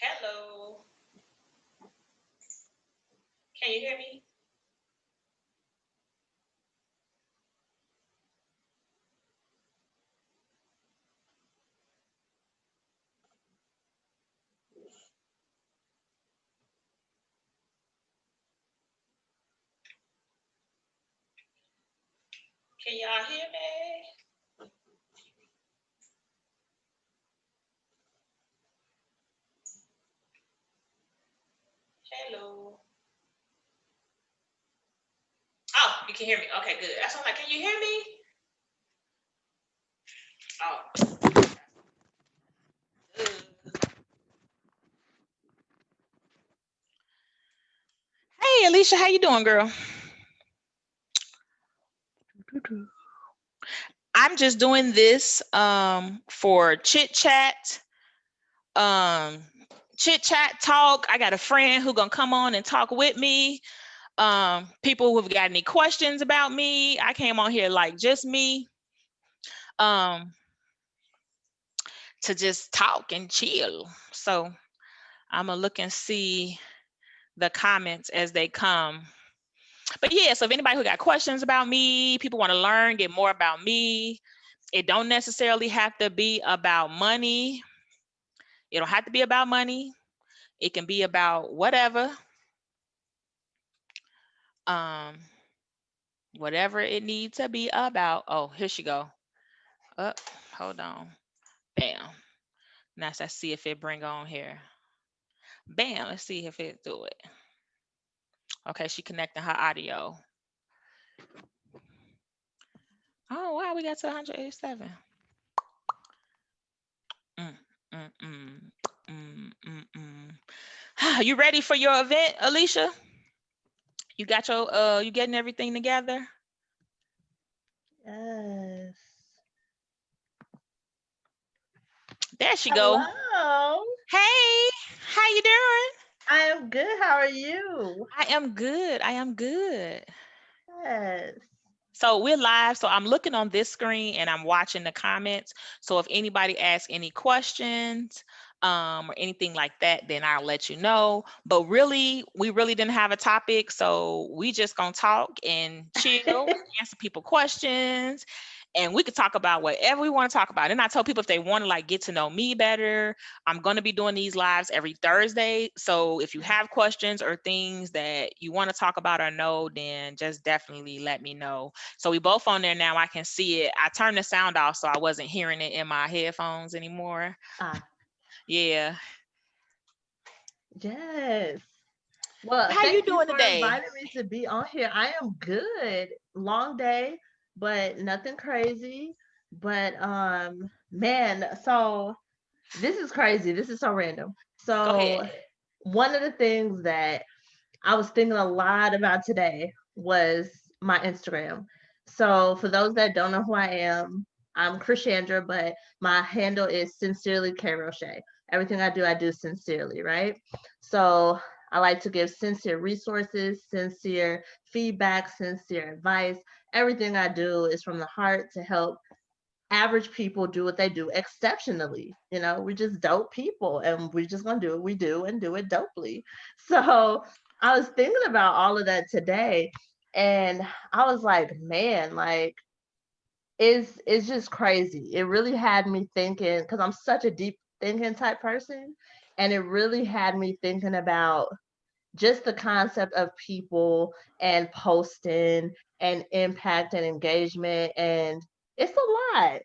Hello. Can you hear me? Can y'all hear me? Hello. Oh, you can hear me. Okay, good. That's what I'm like. Can you hear me? Oh, good. Hey, Alicia, how you doing, girl? I'm just doing this for Chit Chat. Um Chit Chat talk. I got a friend who gonna come on and talk with me. People who've got any questions about me. I came on here like just me. Um, to just talk and chill. So I'm gonna look and see the comments as they come. But yeah, so if anybody who got questions about me, people want to learn, get more about me, it don't necessarily have to be about money. It don't have to be about money. It can be about whatever. Um, whatever it needs to be about. Oh, here she go. Up, hold on. Bam. Now let's see if it bring on here. Bam. Let's see if it do it. Okay, she connecting her audio. Oh wow, we got to 187. Mm, mm, mm, You ready for your event, Alicia? You got your you getting everything together? Yes. There she go. Hello. Hey, how you doing? I am good. How are you? I am good. I am good. Yes. So we're live. So I'm looking on this screen and I'm watching the comments. So if anybody asks any questions or anything like that, then I'll let you know. But really, we really didn't have a topic. So we just gonna talk and chill, answer people questions, and we could talk about whatever we want to talk about. And I tell people if they want to like get to know me better, I'm going to be doing these lives every Thursday. So if you have questions or things that you want to talk about or know, then just definitely let me know. So we both on there now. I can see it. I turned the sound off so I wasn't hearing it in my headphones anymore. Ah, Yeah. yes. Well, How you thank you doing for today? inviting me to be on here. I am good. Long day, but nothing crazy. But man, so this is crazy. This is so random. Go ahead. So one of the things that I was thinking a lot about today was my Instagram. So, for those that don't know who I am, I'm Krishandra, but my handle is Sincerely K Roche. Everything I do sincerely, right? So, I like to give sincere resources, sincere feedback, sincere advice. Everything I do is from the heart to help average people do what they do exceptionally. We're just dope people and we're just gonna do what we do and do it dopely. So I was thinking about all of that today and I was like, man, like it's just crazy. It really had me thinking because I'm such a deep thinking type person. And it really had me thinking about just the concept of people and posting and impact and engagement. And it's a lot.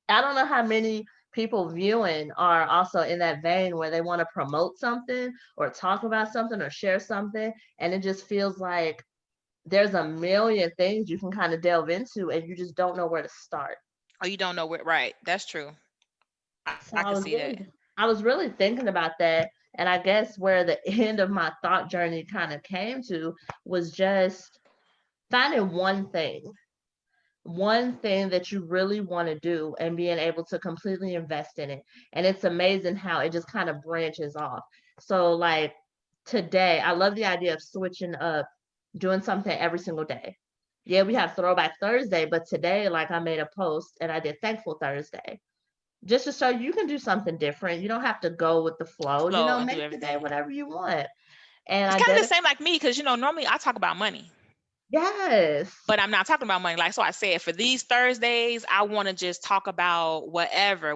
I don't know how many people viewing are also in that vein where they want to promote something or talk about something or share something. And it just feels like there's a million things you can kind of delve into and you just don't know where to start. Oh, you don't know where, right? That's true. I So can see that. I was really thinking about that. And I guess where the end of my thought journey kind of came to was just finding one thing that you really want to do and being able to completely invest in it. And it's amazing how it just kind of branches off. So, like today, I love the idea of switching up, doing something every single day. Yeah, we have Throwback Thursday, but today, like I made a post and I did Thankful Thursday. just to show you can do something different. You don't have to go with the flow. Flow and do Make the day everything. whatever you want. And It's I kind of the dedicated. same like me, because normally I talk about money, Yes. but I'm not talking about money. Like, so I said for these Thursdays, I want to just talk about whatever.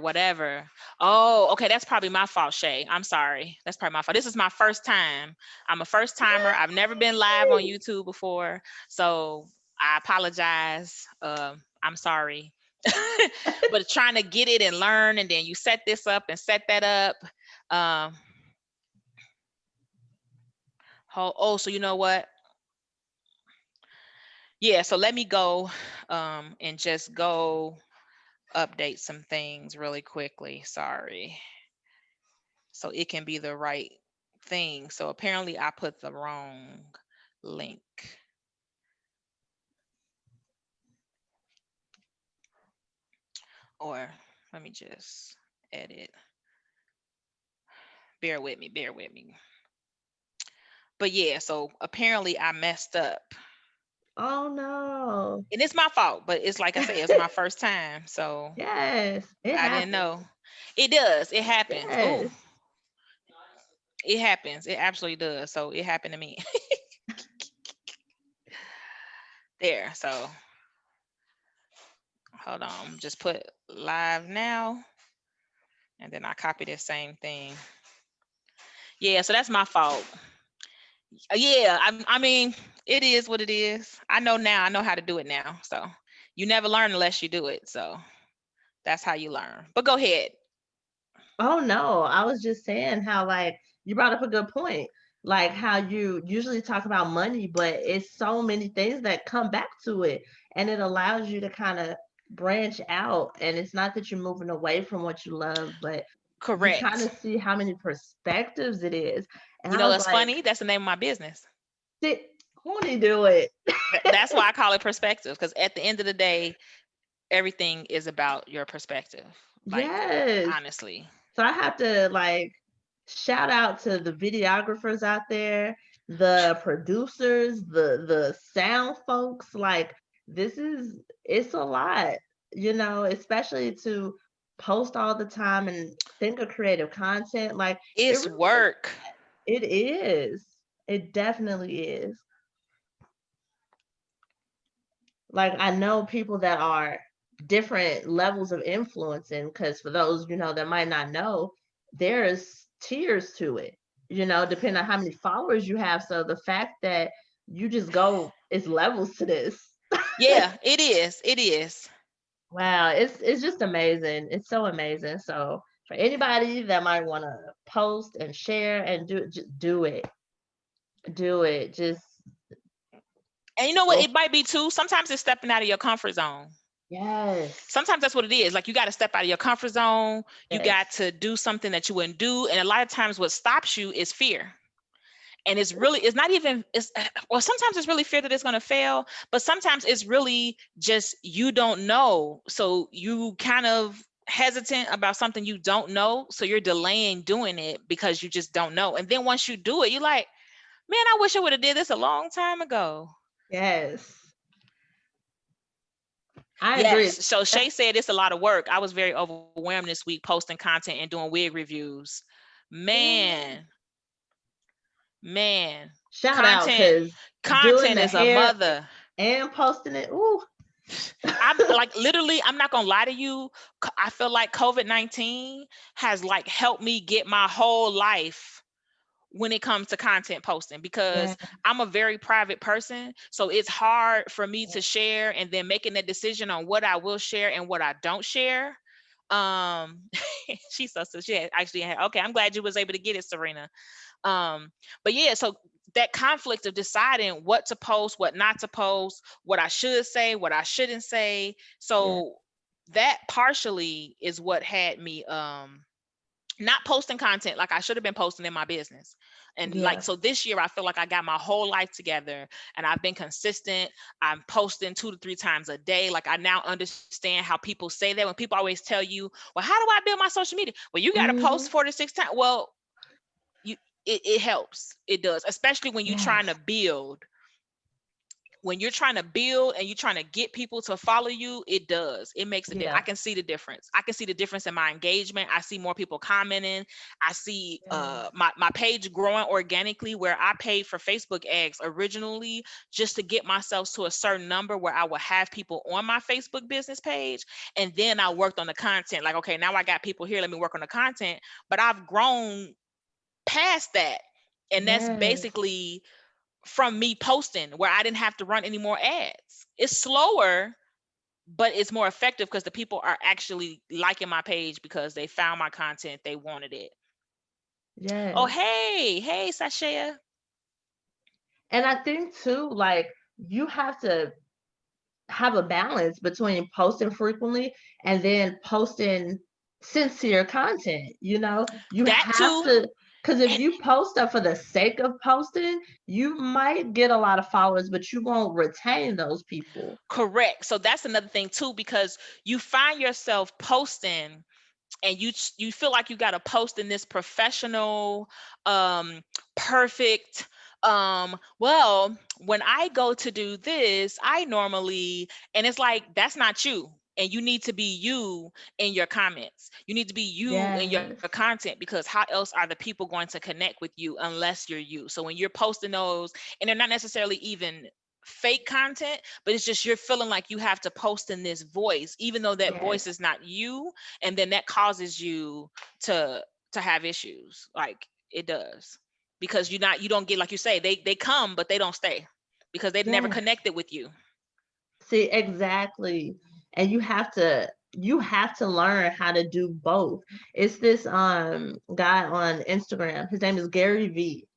Oh, okay. That's probably my fault, Shay. I'm sorry. That's probably my fault. This is my first time. I'm a first timer. I've never been live on Yay! YouTube before. So I apologize. I'm sorry. But trying to get it and learn, and then you set this up and set that up. Um, so you know what? Yeah, so let me go and just go update some things really quickly. Sorry. So it can be the right thing. So apparently I put the wrong link. Or let me just edit. Bear with me, bear with me. But yeah, so apparently I messed up. Oh no. And it's my fault, but it's like I say, it's my first time. So Yes, it I didn't happens. know. It does. It happens. Oh, Yes. it happens. It absolutely does. So it happened to me. There. So hold on. Just put live now. And then I copy the same thing. Yeah, so that's my fault. Yeah, I mean, it is what it is. I know now. I know how to do it now. So you never learn unless you do it. So that's how you learn. But go ahead. Oh no, I was just saying how like you brought up a good point. Like how you usually talk about money, but it's so many things that come back to it and it allows you to kind of branch out and it's not that you're moving away from what you love, but you kind Correct. of see how many perspectives it is. And You I know was what's like, funny? That's the name of my business. sit, Horny do it. That's why I call it perspective, because at the end of the day, everything is about your perspective. Like, Yes. honestly. So I have to like shout out to the videographers out there, the producers, the sound folks. Like this is it's a lot, especially to post all the time and think of creative content. Like it It's really is. work. It is. It definitely is. Like I know people that are different levels of influencing because for those that might not know, there's tiers to it, depending on how many followers you have. So the fact that you just go, it's levels to this. Yeah, it is. It is. Wow, it's just amazing. It's so amazing. So for anybody that might want to post and share and do it, do it. Just And you know what? go. It might be too. Sometimes it's stepping out of your comfort zone. Yes, Sometimes that's what it is. Like, you got to step out of your comfort zone. You got yes, to do something that you wouldn't do. And a lot of times what stops you is fear. And it's not even, it's, well, sometimes it's really fear that it's going to fail, but sometimes it's really just, you don't know. So you kind of hesitant about something you don't know. So you're delaying doing it because you just don't know. And then once you do it, you're like, man, I wish I would have did this a long time ago. yes. I Yes. agree. So Shay said it's a lot of work. I was very overwhelmed this week posting content and doing wig reviews. Yeah. Man, man, Shout out content, because doing content the is a hair mother. and posting it. Ooh. I'm like, literally, I'm not gonna lie to you. I feel like COVID-19 has like helped me get my whole life when it comes to content posting, Yeah. because I'm a very private person. So it's hard for me to share, and then making that decision on what I will share and what I don't share. Um, so she actually had, okay, I'm glad you was able to get it, Serena. But yeah, so that conflict of deciding what to post, what not to post, what I should say, what I shouldn't say. Yeah. So that partially is what had me not posting content like I should have been posting in my business. And like, Yeah. so this year I feel like I got my whole life together and I've been consistent. I'm posting 2 to 3 times a day. Like, I now understand how people say that. When people always tell you, well, how do I build my social media? Well, you got to post Hmm. 4 to 6 times. Well, you it helps. It does, especially when you're trying Yes. to build. when you're trying to build and you're trying to get people to follow you, it does. It makes a difference. I Yeah. can see the difference. I can see the difference in my engagement. I see more people commenting. I see Yes. my page growing organically, where I paid for Facebook ads originally just to get myself to a certain number where I would have people on my Facebook business page. And then I worked on the content. Like, okay, now I got people here. Let me work on the content. But I've grown past that. And that's Yes. basically from me posting, where I didn't have to run any more ads. It's slower, but it's more effective because the people are actually liking my page because they found my content, they wanted it. Oh, Yes. hey, Sashaya. And I think too, like you have to have a balance between posting frequently and then posting sincere content. You That have too. to, because if And you post stuff for the sake of posting, you might get a lot of followers, but you won't retain those people. correct. So that's another thing too, because you find yourself posting and you feel like you got to post in this professional, perfect, well, when I go to do this, I normally, and it's like that's not you. And you need to be you in your comments. You need to be you in your Yes. content, because how else are the people going to connect with you unless you're you? So when you're posting those, and they're not necessarily even fake content, but it's just you're feeling like you have to post in this voice, even though that voice Yes. is not you, and then that causes you to have issues. Like it does, because you don't get, like you say, they come but they don't stay because they've never Yes. connected with you. See, exactly. And you have to learn how to do both. It's this guy on Instagram. His name is Gary V.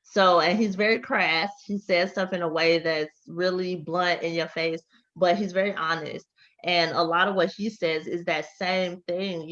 So, and he's very crass. He says stuff in a way that's really blunt in your face, but he's very honest. And a lot of what he says is that same thing,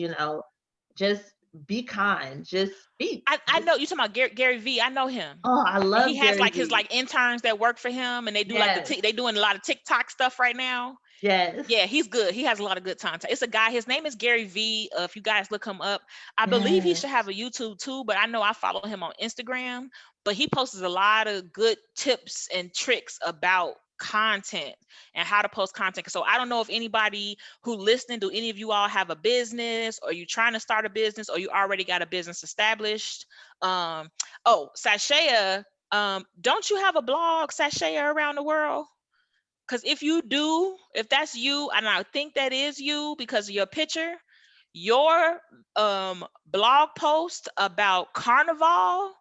just be kind, just speak. I know you talking about Gary V. I know him. Oh, I He love has Gary like his V. like interns that work for him, and they do like Yes. they doing a lot of TikTok stuff right now. Yes. Yeah, he's good. He has a lot of good content. It's a guy. His name is Gary V. If you guys look him up, I believe he should Yes. have a YouTube too. But I know I follow him on Instagram. But he posts a lot of good tips and tricks about content and how to post content. So I don't know if anybody who listening, do any of you all have a business, or you trying to start a business, or you already got a business established? Um, oh, Sashaya, don't you have a blog, Sashaya, around the world? Because if you do, if that's you, and I think that is you because of your picture, your blog post about carnival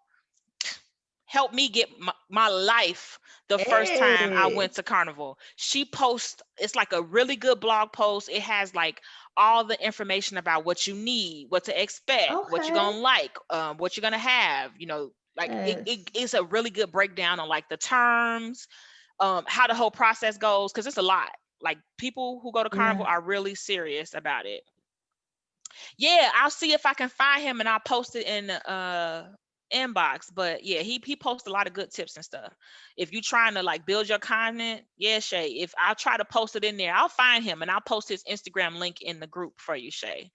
helped me get my life the first time I Hey. went to carnival. She posts, it's like a really good blog post. It has like all the information about what you need, what to expect, what you're Okay. gonna like, what you're gonna have, like Yes. it's a really good breakdown on like the terms, how the whole process goes, because it's a lot. Like people who go to carnival Yeah. are really serious about it. Yeah, I'll see if I can find him and I'll post it in the inbox. But yeah, he posts a lot of good tips and stuff. If you trying to like build your content, yeah, Shay. If I'll try to post it in there, I'll find him and I'll post his Instagram link in the group for you, Shay.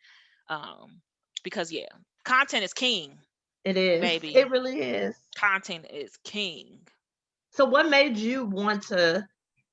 Um, because yeah, content is king, It is. baby. It really is. Content is king. So what made you want to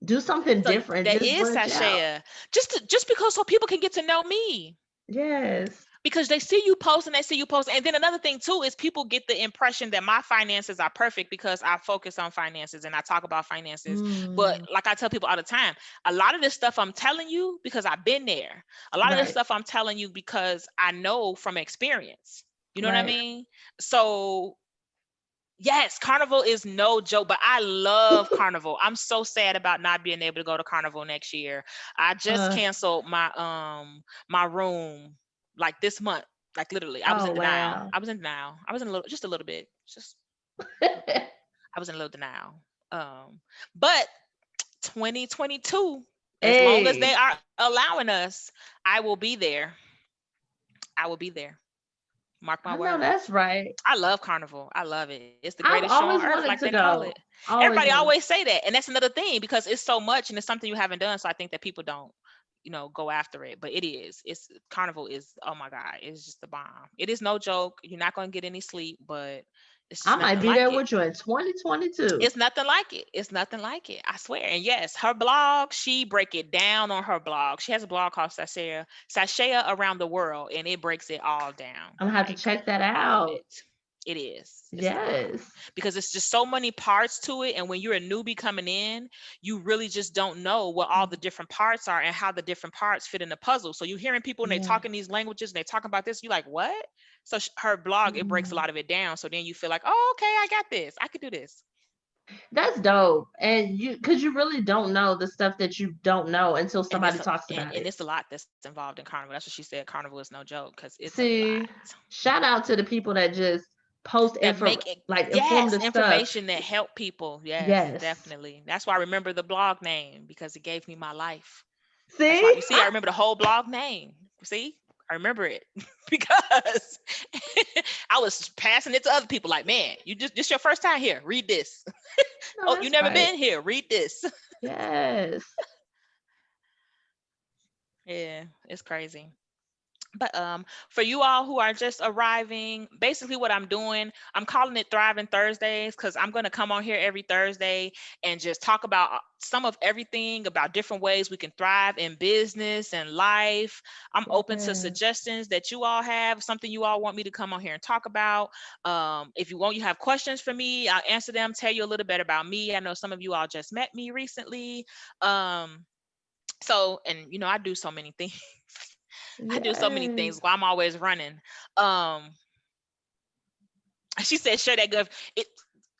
do something So different? that Just is branch out. Sashaya. Just because so people can get to know me. Yes. Because they see you post and they see you post. And then another thing too is people get the impression that my finances are perfect because I focus on finances and I talk about finances. But Mm, like I tell people all the time, a lot of this stuff I'm telling you because I've been there. A lot of this right. stuff I'm telling you because I know from experience. You know what I Right. mean? So yes, carnival is no joke, but I love carnival. I'm so sad about not being able to go to carnival next year. I just Uh, canceled my room like this month. Like literally, I was oh in denial. wow. I was in denial. I was in a little, just a little bit. Just I was in a little denial. But 2022, as long as they Hey, are allowing us, I will be there. I will be there. Mark my I know that's words. right. I love carnival. I love it. It's the I've greatest show on always earth, like wanted they to call it. go. Everybody Always wanted. always say that, and that's another thing because it's so much and it's something you haven't done. So I think that people don't. go after it. But it's Carnival is, oh my God, it's just the bomb. It is no joke. You're not going to get any sleep, but it's just I might nothing be there like it. with you in 2022. It's nothing like it. It's nothing like it. I swear. And yes, her blog, she break it down on her blog. She has a blog called Sashaya Around the World, and it breaks it all down. I'm gonna have to Like check that all of out. it. It is. It's the bomb. Yes. Because it's just so many parts to it. And when you're a newbie coming in, you really just don't know what all the different parts are and how the different parts fit in the puzzle. So you're hearing people and they Yeah. talk in these languages and they talking about this. You're like, what? So her blog, it breaks a Mhm. lot of it down. So then you feel like, oh, okay, I got this. I could do this. That's dope. And because you really don't know the stuff that you don't know until And somebody talks about and it. it's a lot that's involved in Carnival. That's what she said. Carnival is no joke because it's a lot. See, shout out to the people that just post That make it, like yes, informative stuff. information that help people. Yes, Yes. definitely. That's why I remember the blog name because it gave me my life. That's why See? you see I remember the whole blog name. See, I remember it because I was passing it to other people. Like, man, you just this your first time here. Read this. No, Oh, you that's never right. been here. Read this. Yes. Yeah, it's crazy. But for you all who are just arriving, basically what I'm doing, I'm calling it Thriving Thursdays because I'm going to come on here every Thursday and just talk about some of everything, about different ways we can thrive in business and life. I'm open to Yes. suggestions that you all have, something you all want me to come on here and talk about. If you have questions for me, I'll answer them, tell you a little bit about me. I know some of you all just met me recently. So, and I do so many things. I do so many things Yes. while I'm always running. Um, she said, share that good. It,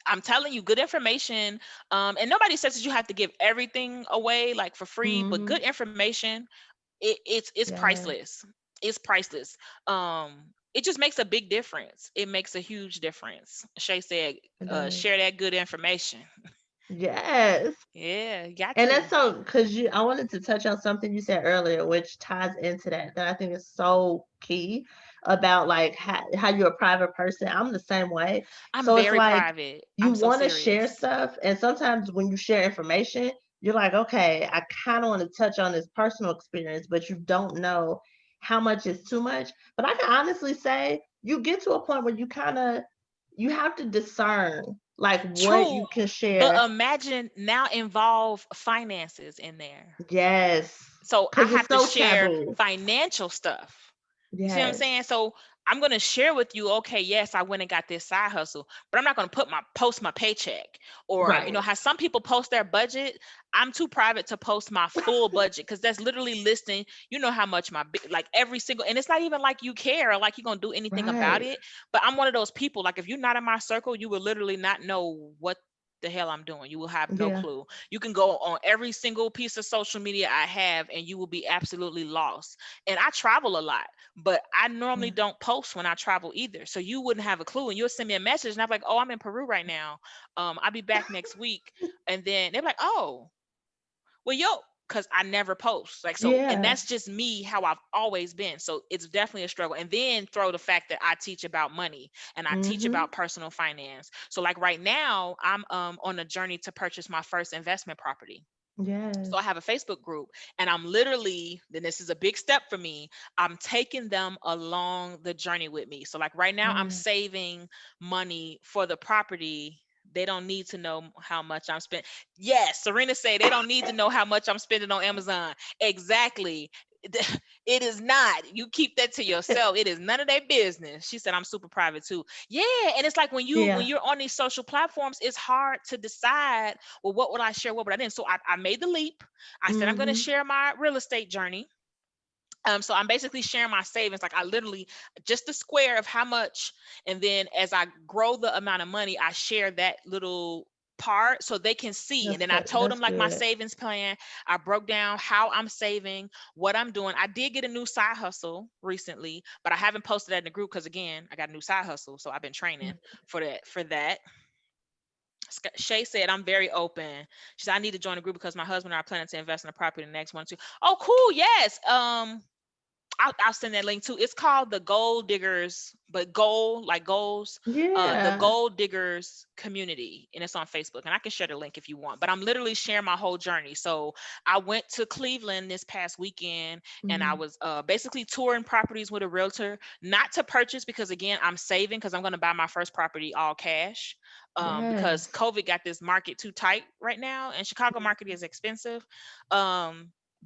I'm telling you, good information. And nobody says that you have to give everything away like for free, but Mm-hmm. good information, it's Yes. priceless. It's priceless. It just makes a big difference. It makes a huge difference. Shay said, It does. share that good information. Yes. Yeah, you got And to. that's so because I wanted to touch on something you said earlier, which ties into that I think is so key about like how you're a private person. I'm the same way. I'm So it's very like private. you I'm so want to share serious. stuff, and sometimes when you share information, you're like, okay, I kind of want to touch on this personal experience, but you don't know how much is too much. But I can honestly say you get to a point where you have to discern like what True, you can but share. imagine now involve finances in there. Yes, So I because it's have to so share taboo. financial stuff. You see what I'm Yes. saying? So I'm gonna share with you, okay, yes, I went and got this side hustle, but I'm not gonna post my paycheck. Or, Right. how some people post their budget. I'm too private to post my full budget because that's literally listing, how much like every single, and it's not even like you care or like you're gonna do anything about Right. it. But I'm one of those people, like if you're not in my circle, you will literally not know what the hell I'm doing. You will have no Yeah. clue. You can go on every single piece of social media I have and you will be absolutely lost. And I travel a lot, but I normally Yeah. don't post when I travel either. So you wouldn't have a clue. And you'll send me a message and I'm like, oh, I'm in Peru right now. I'll be back next week. And then they're like, oh, well, because I never post. Like, so, and Yeah. that's just me, how I've always been. So it's definitely a struggle. And then throw the fact that I teach about money and I teach Mm-hmm. about personal finance. So like right now, I'm on a journey to purchase my first investment property. So I Yes. have a Facebook group and I'm literally, then this is a big step for me. I'm taking them along the journey with me. So like right now I'm Yeah. saving money for the property. They don't need to know how much I'm spending. Yes, Serena said they don't need to know how much I'm spending on Amazon. Exactly. It is not. You keep that to yourself. It is none of their business. She said I'm super private too. Yeah, and it's like when Yeah. you're on these social platforms, it's hard to decide, well, what would I share? What would I didn't? So I made the leap. I said I'm going to Mm-hmm. share my real estate journey. So I'm basically sharing my savings. Like I literally just the square of how much, and then as I grow the amount of money, I share that little part so they can see. And then I told them That's like my good. savings plan. I broke down how I'm saving, what I'm doing. I did get a new side hustle recently, but I haven't posted that in the group because again, I got a new side hustle, so I've been training for that. Shay said, I'm very open. She said, I need to join the group because my husband and I are planning to invest in a property in the next 1 or 2. Oh, cool. Yes. I'll send that link too. It's called the Gold Diggers, but gold like goals. The Yeah. Gold Diggers community, and it's on Facebook. And I can share the link if you want. But I'm literally sharing my whole journey. So I went to Cleveland this past weekend, and I Mhm. was basically touring properties with a realtor, not to purchase because again I'm saving because I'm going to buy my first property all cash. Because Yes. COVID got this market too tight right now, and Chicago market is expensive.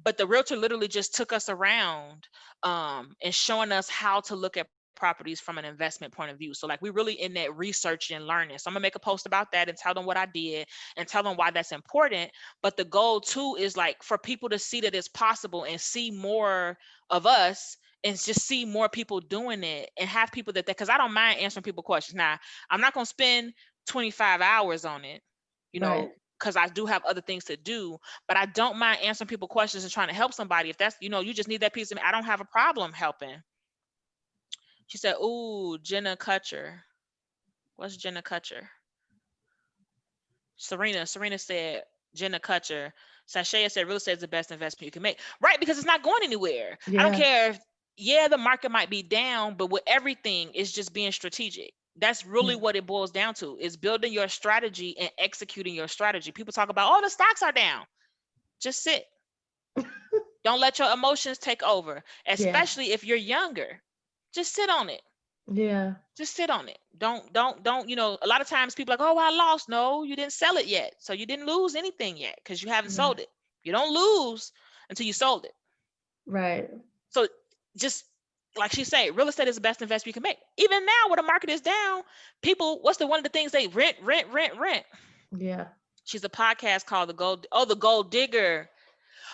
But the realtor literally just took us around and showing us how to look at properties from an investment point of view. So like we really in that research and learning. So I'm gonna make a post about that and tell them what I did and tell them why that's important. But the goal too is like for people to see that it's possible and see more of us and just see more people doing it and have people that because I don't mind answering people questions. Now I'm not gonna spend 25 hours on it, you Right. know, because I do have other things to do, but I don't mind answering people questions and trying to help somebody. If that's, you just need that piece of me, I don't have a problem helping. She said, ooh, Jenna Kutcher. What's Jenna Kutcher? Serena said, Jenna Kutcher. Sashaya said, real estate is the best investment you can make. Right, because it's not going anywhere. I don't Yeah. care if, yeah, the market might be down, but with everything, it's just being strategic. That's really Yeah. what it boils down to is building your strategy and executing your strategy. People talk about, oh, the stocks are down. Just sit. Don't let your emotions take over, Yeah. especially if you're younger. Just sit on it. Yeah. Just sit on it. Don't, a lot of times people are like, oh, I lost. No, you didn't sell it yet. So you didn't lose anything yet because you haven't Yeah. sold it. You don't lose until you sold it. Right. So just like she said, real estate is the best investment you can make. Even now where the market is down, people, what's the one of the things they rent, rent, rent, rent? Yeah. She's a podcast called the Gold Digger.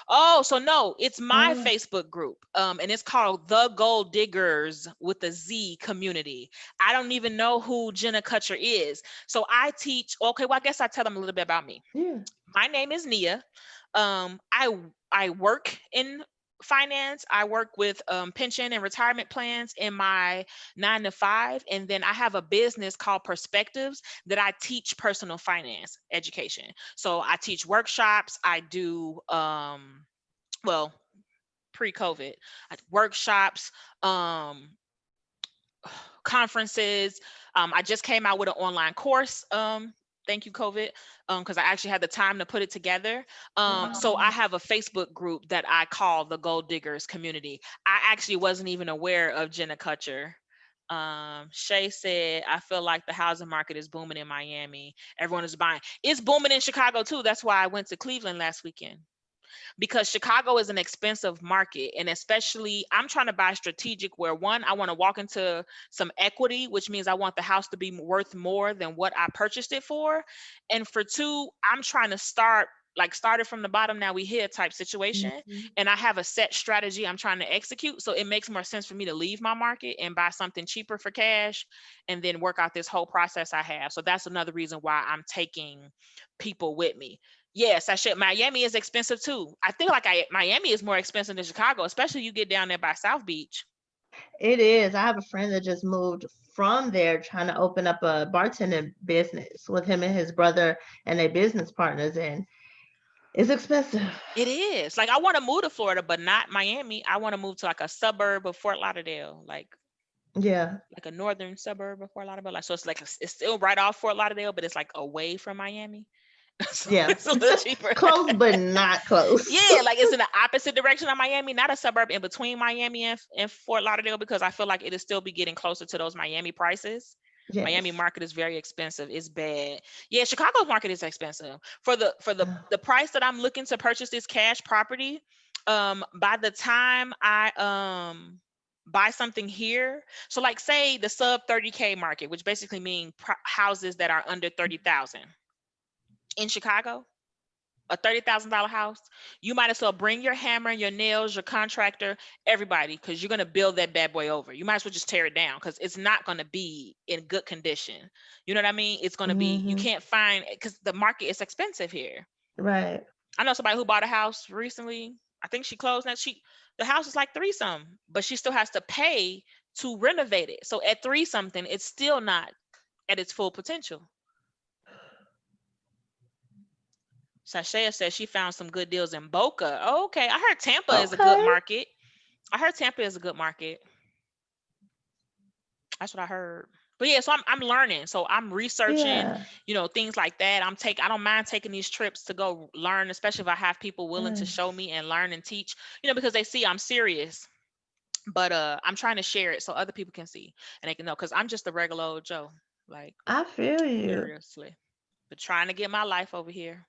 Oh, so no, it's my Oh. Facebook group. And it's called The Gold Diggers with a Z community. I don't even know who Jenna Kutcher is. So I teach, okay, well, I guess I tell them a little bit about me. Yeah. My name is Nia. I work in finance. I work with pension and retirement plans in my 9 to 5, and then I have a business called Perspectives that I teach personal finance education. So I teach workshops. I do well pre-COVID workshops, um, conferences. I just came out with an online course. Thank you, COVID, because I actually had the time to put it together. So I Wow. have a Facebook group that I call the Gold Diggers Community. I actually wasn't even aware of Jenna Kutcher. Shay said, I feel like the housing market is booming in Miami. Everyone is buying. It's booming in Chicago too. That's why I went to Cleveland last weekend because Chicago is an expensive market. And especially, I'm trying to buy strategic where one, I want to walk into some equity, which means I want the house to be worth more than what I purchased it for. And for two, I'm trying to started from the bottom, now we here type situation. Mhm. And I have a set strategy I'm trying to execute. So it makes more sense for me to leave my market and buy something cheaper for cash and then work out this whole process I have. So that's another reason why I'm taking people with me. Yes, I should. Miami is expensive too. I feel like Miami is more expensive than Chicago, especially you get down there by South Beach. It is. I have a friend that just moved from there trying to open up a bartending business with him and his brother and their business partners, and it's expensive. It is. Like I want to move to Florida, but not Miami. I want to move to like a suburb of Fort Lauderdale, Yeah. like a northern suburb of Fort Lauderdale. Like so, it's still right off Fort Lauderdale, but it's like away from Miami, so Yeah. it's a little cheaper. Close, but not close. Yeah, like it's in the opposite direction of Miami, not a suburb in between Miami and Fort Lauderdale, because I feel like it'll still be getting closer to those Miami prices. Miami Yes. market is very expensive. It's bad. Yeah, Chicago's market is expensive. For the price that I'm looking to purchase this cash property, by the time I buy something here, so like say the sub 30K market, which basically mean houses that are under 30,000 in Chicago, a $30,000 house, you might as well bring your hammer, your nails, your contractor, everybody, because you're gonna build that bad boy over. You might as well just tear it down because it's not gonna be in good condition. You know what I mean? It's gonna be, you Hmm. can't find, because the market is expensive here. Right. I know somebody who bought a house recently. I think she closed now. The house is like three some, but she still has to pay to renovate it. So at three something, it's still not at its full potential. Sashaya says she found some good deals in Boca. Oh, okay. I heard Tampa is a good Okay. market. I heard Tampa is a good market. That's what I heard. But yeah, so I'm learning. So I'm researching, Yeah. things like that. I don't mind taking these trips to go learn, especially if I have people willing to show Yes. me and learn and teach, because they see I'm serious. But I'm trying to share it so other people can see and they can know because I'm just a regular old Joe. Like, I feel you. seriously. But trying to get my life over here.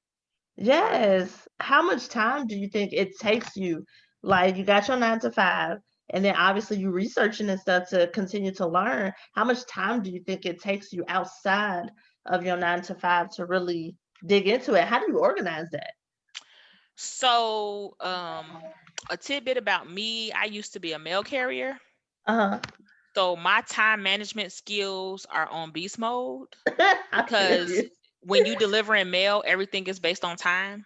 Trying. Yes. How much time do you think it takes you? Like you got your 9 to 5, and then obviously you researching and stuff to continue to learn. How much time do you think it takes you outside of your 9 to 5 to really dig into it? How do you organize that? So, a tidbit about me, I used to be a mail carrier. Uh-huh. So my time management skills are on beast mode I feel because you. when you deliver in mail, everything is based on time.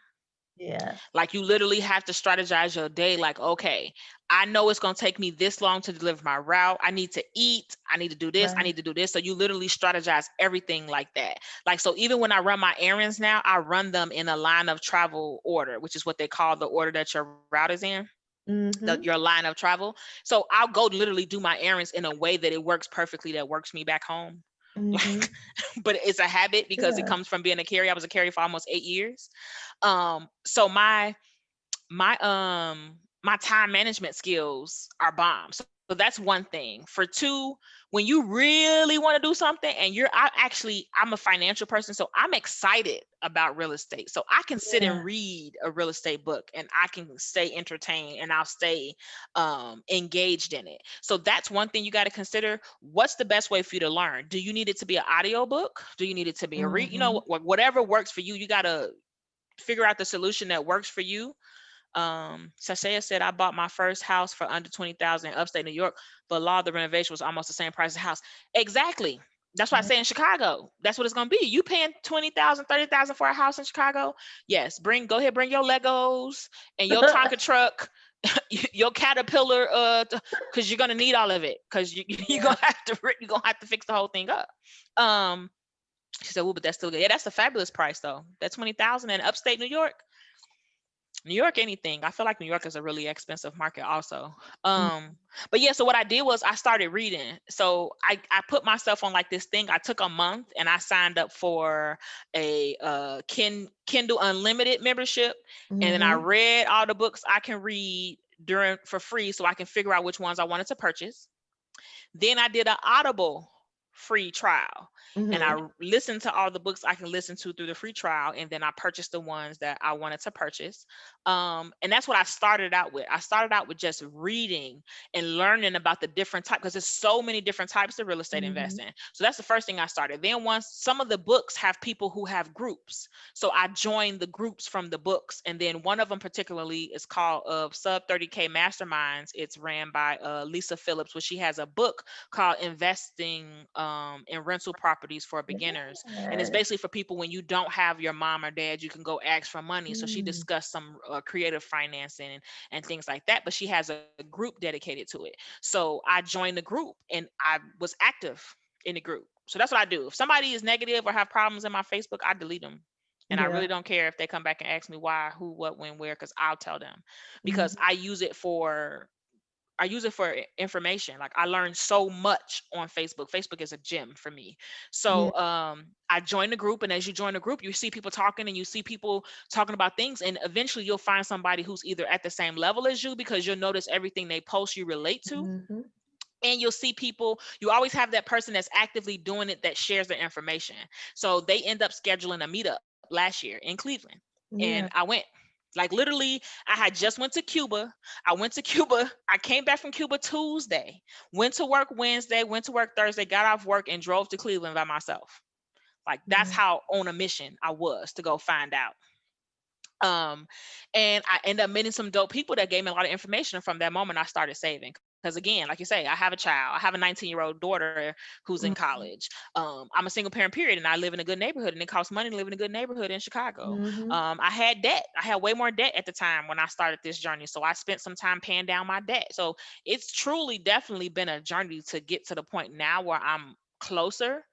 Yeah. Like you literally have to strategize your day. Like, okay, I know it's going to take me this long to deliver my route. I need to eat. I need to do this. I Right. need to do this. So you literally strategize everything like that. Like, so even when I run my errands now, I run them in a line of travel order, which is what they call the order that your route is in. Your Mm-hmm. line of travel. So I'll go literally do my errands in a way that it works perfectly, that works me back home. Mm-hmm. Like, but it's a habit because it Yeah. comes from being a carrier. I was a carrier for almost 8 years. So my time management skills are bomb. So that's one thing. For two, when you really want to do something and I'm a financial person, so I'm excited about real estate. So I can sit and Yeah. read a real estate book and I can stay entertained and I'll stay engaged in it. So that's one thing you got to consider. What's the best way for you to learn? Do you need it to be an audio book? Do you need it to be a read? Mm-hmm. Whatever works for you, you got to figure out the solution that works for you. Sashaya said, I bought my first house for under 20,000 in upstate New York, but law the renovation was almost the same price as the house. Exactly. That's why I say in Chicago, that's what it's gonna be. You paying 20,000, 30,000 for a house in Chicago? Yes. Go ahead, bring your Legos and your Tonka truck, your Caterpillar, because you're gonna need all of it. Because Yeah. you're gonna have to fix the whole thing up. Um, she said, well, but that's still good. Yeah, that's a fabulous price though. That 20,000 in upstate New York. New York, anything. I feel like New York is a really expensive market also. Mm, But yeah, so what I did was I started reading. So I put myself on like this thing. I took a month and I signed up for a Kindle Unlimited membership. And then I mhm, read all the books I can read during for free so I can figure out which ones I wanted to purchase. Then I did an Audible free trial and mhm, I listened to all the books I can listen to through the free trial. And then I purchased the ones that I wanted to purchase. And that's what I started out with. I started out with just reading and learning about the different types because there's so many different types of real estate mhm, investing. So that's the first thing I started. Then once some of the books have people who have groups. So I joined the groups from the books. And then one of them particularly is called Sub 30K Masterminds. It's ran by Lisa Phillips, where she has a book called Investing in Rental Properties for Beginners. And it's yes, basically for people when you don't have your mom or dad, you can go ask for money. So she mm, discussed some creative financing and things like that. But she has a group dedicated to it. So I joined the group and I was active in the group. So that's what I do. If somebody is negative or have problems in my Facebook, I delete them. And I really yeah, don't care if they come back and ask me why, who, what, when, where, because I'll tell them. Because mhm, I use it for information. Like I learned so much on Facebook. Facebook is a gym for me. yeah, So I joined the group, and as you join the group, you see people talking and you see people talking about things, and eventually you'll find somebody who's either at the same level as you because you'll notice everything they post you relate to, mhm, and you'll see people, you always have that person that's actively doing it that shares their information. So they end up scheduling a meetup last year in Cleveland, and I yeah, went. Like literally, I had just went to Cuba. I went to Cuba. I came back from Cuba Tuesday, went to work Wednesday, went to work Thursday, got off work and drove to Cleveland by myself. Like that's yeah, how on a mission I was to go find out. Um, and I ended up meeting some dope people that gave me a lot of information. From that moment, I started saving. Because again, like you say, I have a child. I have a 19-year-old daughter who's in mhm, college. I'm a single parent, period, and I live in a good neighborhood, and it costs money to live in a good neighborhood in Chicago. mhm, I had debt. I had way more debt at the time when I started this journey, so I spent some time paying down my debt. So it's truly, definitely been a journey to get to the point now where I'm closer.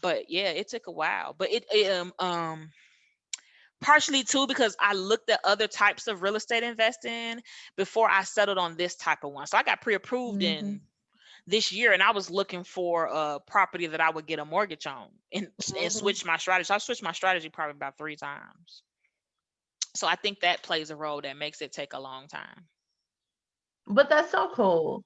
But yeah, it took a while. But partially too because I looked at other types of real estate investing before I settled on this type of one. So I got pre-approved Mm-hmm. in this year, and I was looking for a property that I would get a mortgage on and Mm-hmm. switch my strategy. So I switched my strategy probably about 3 times. So I think that plays a role that makes it take a long time. But that's so cool.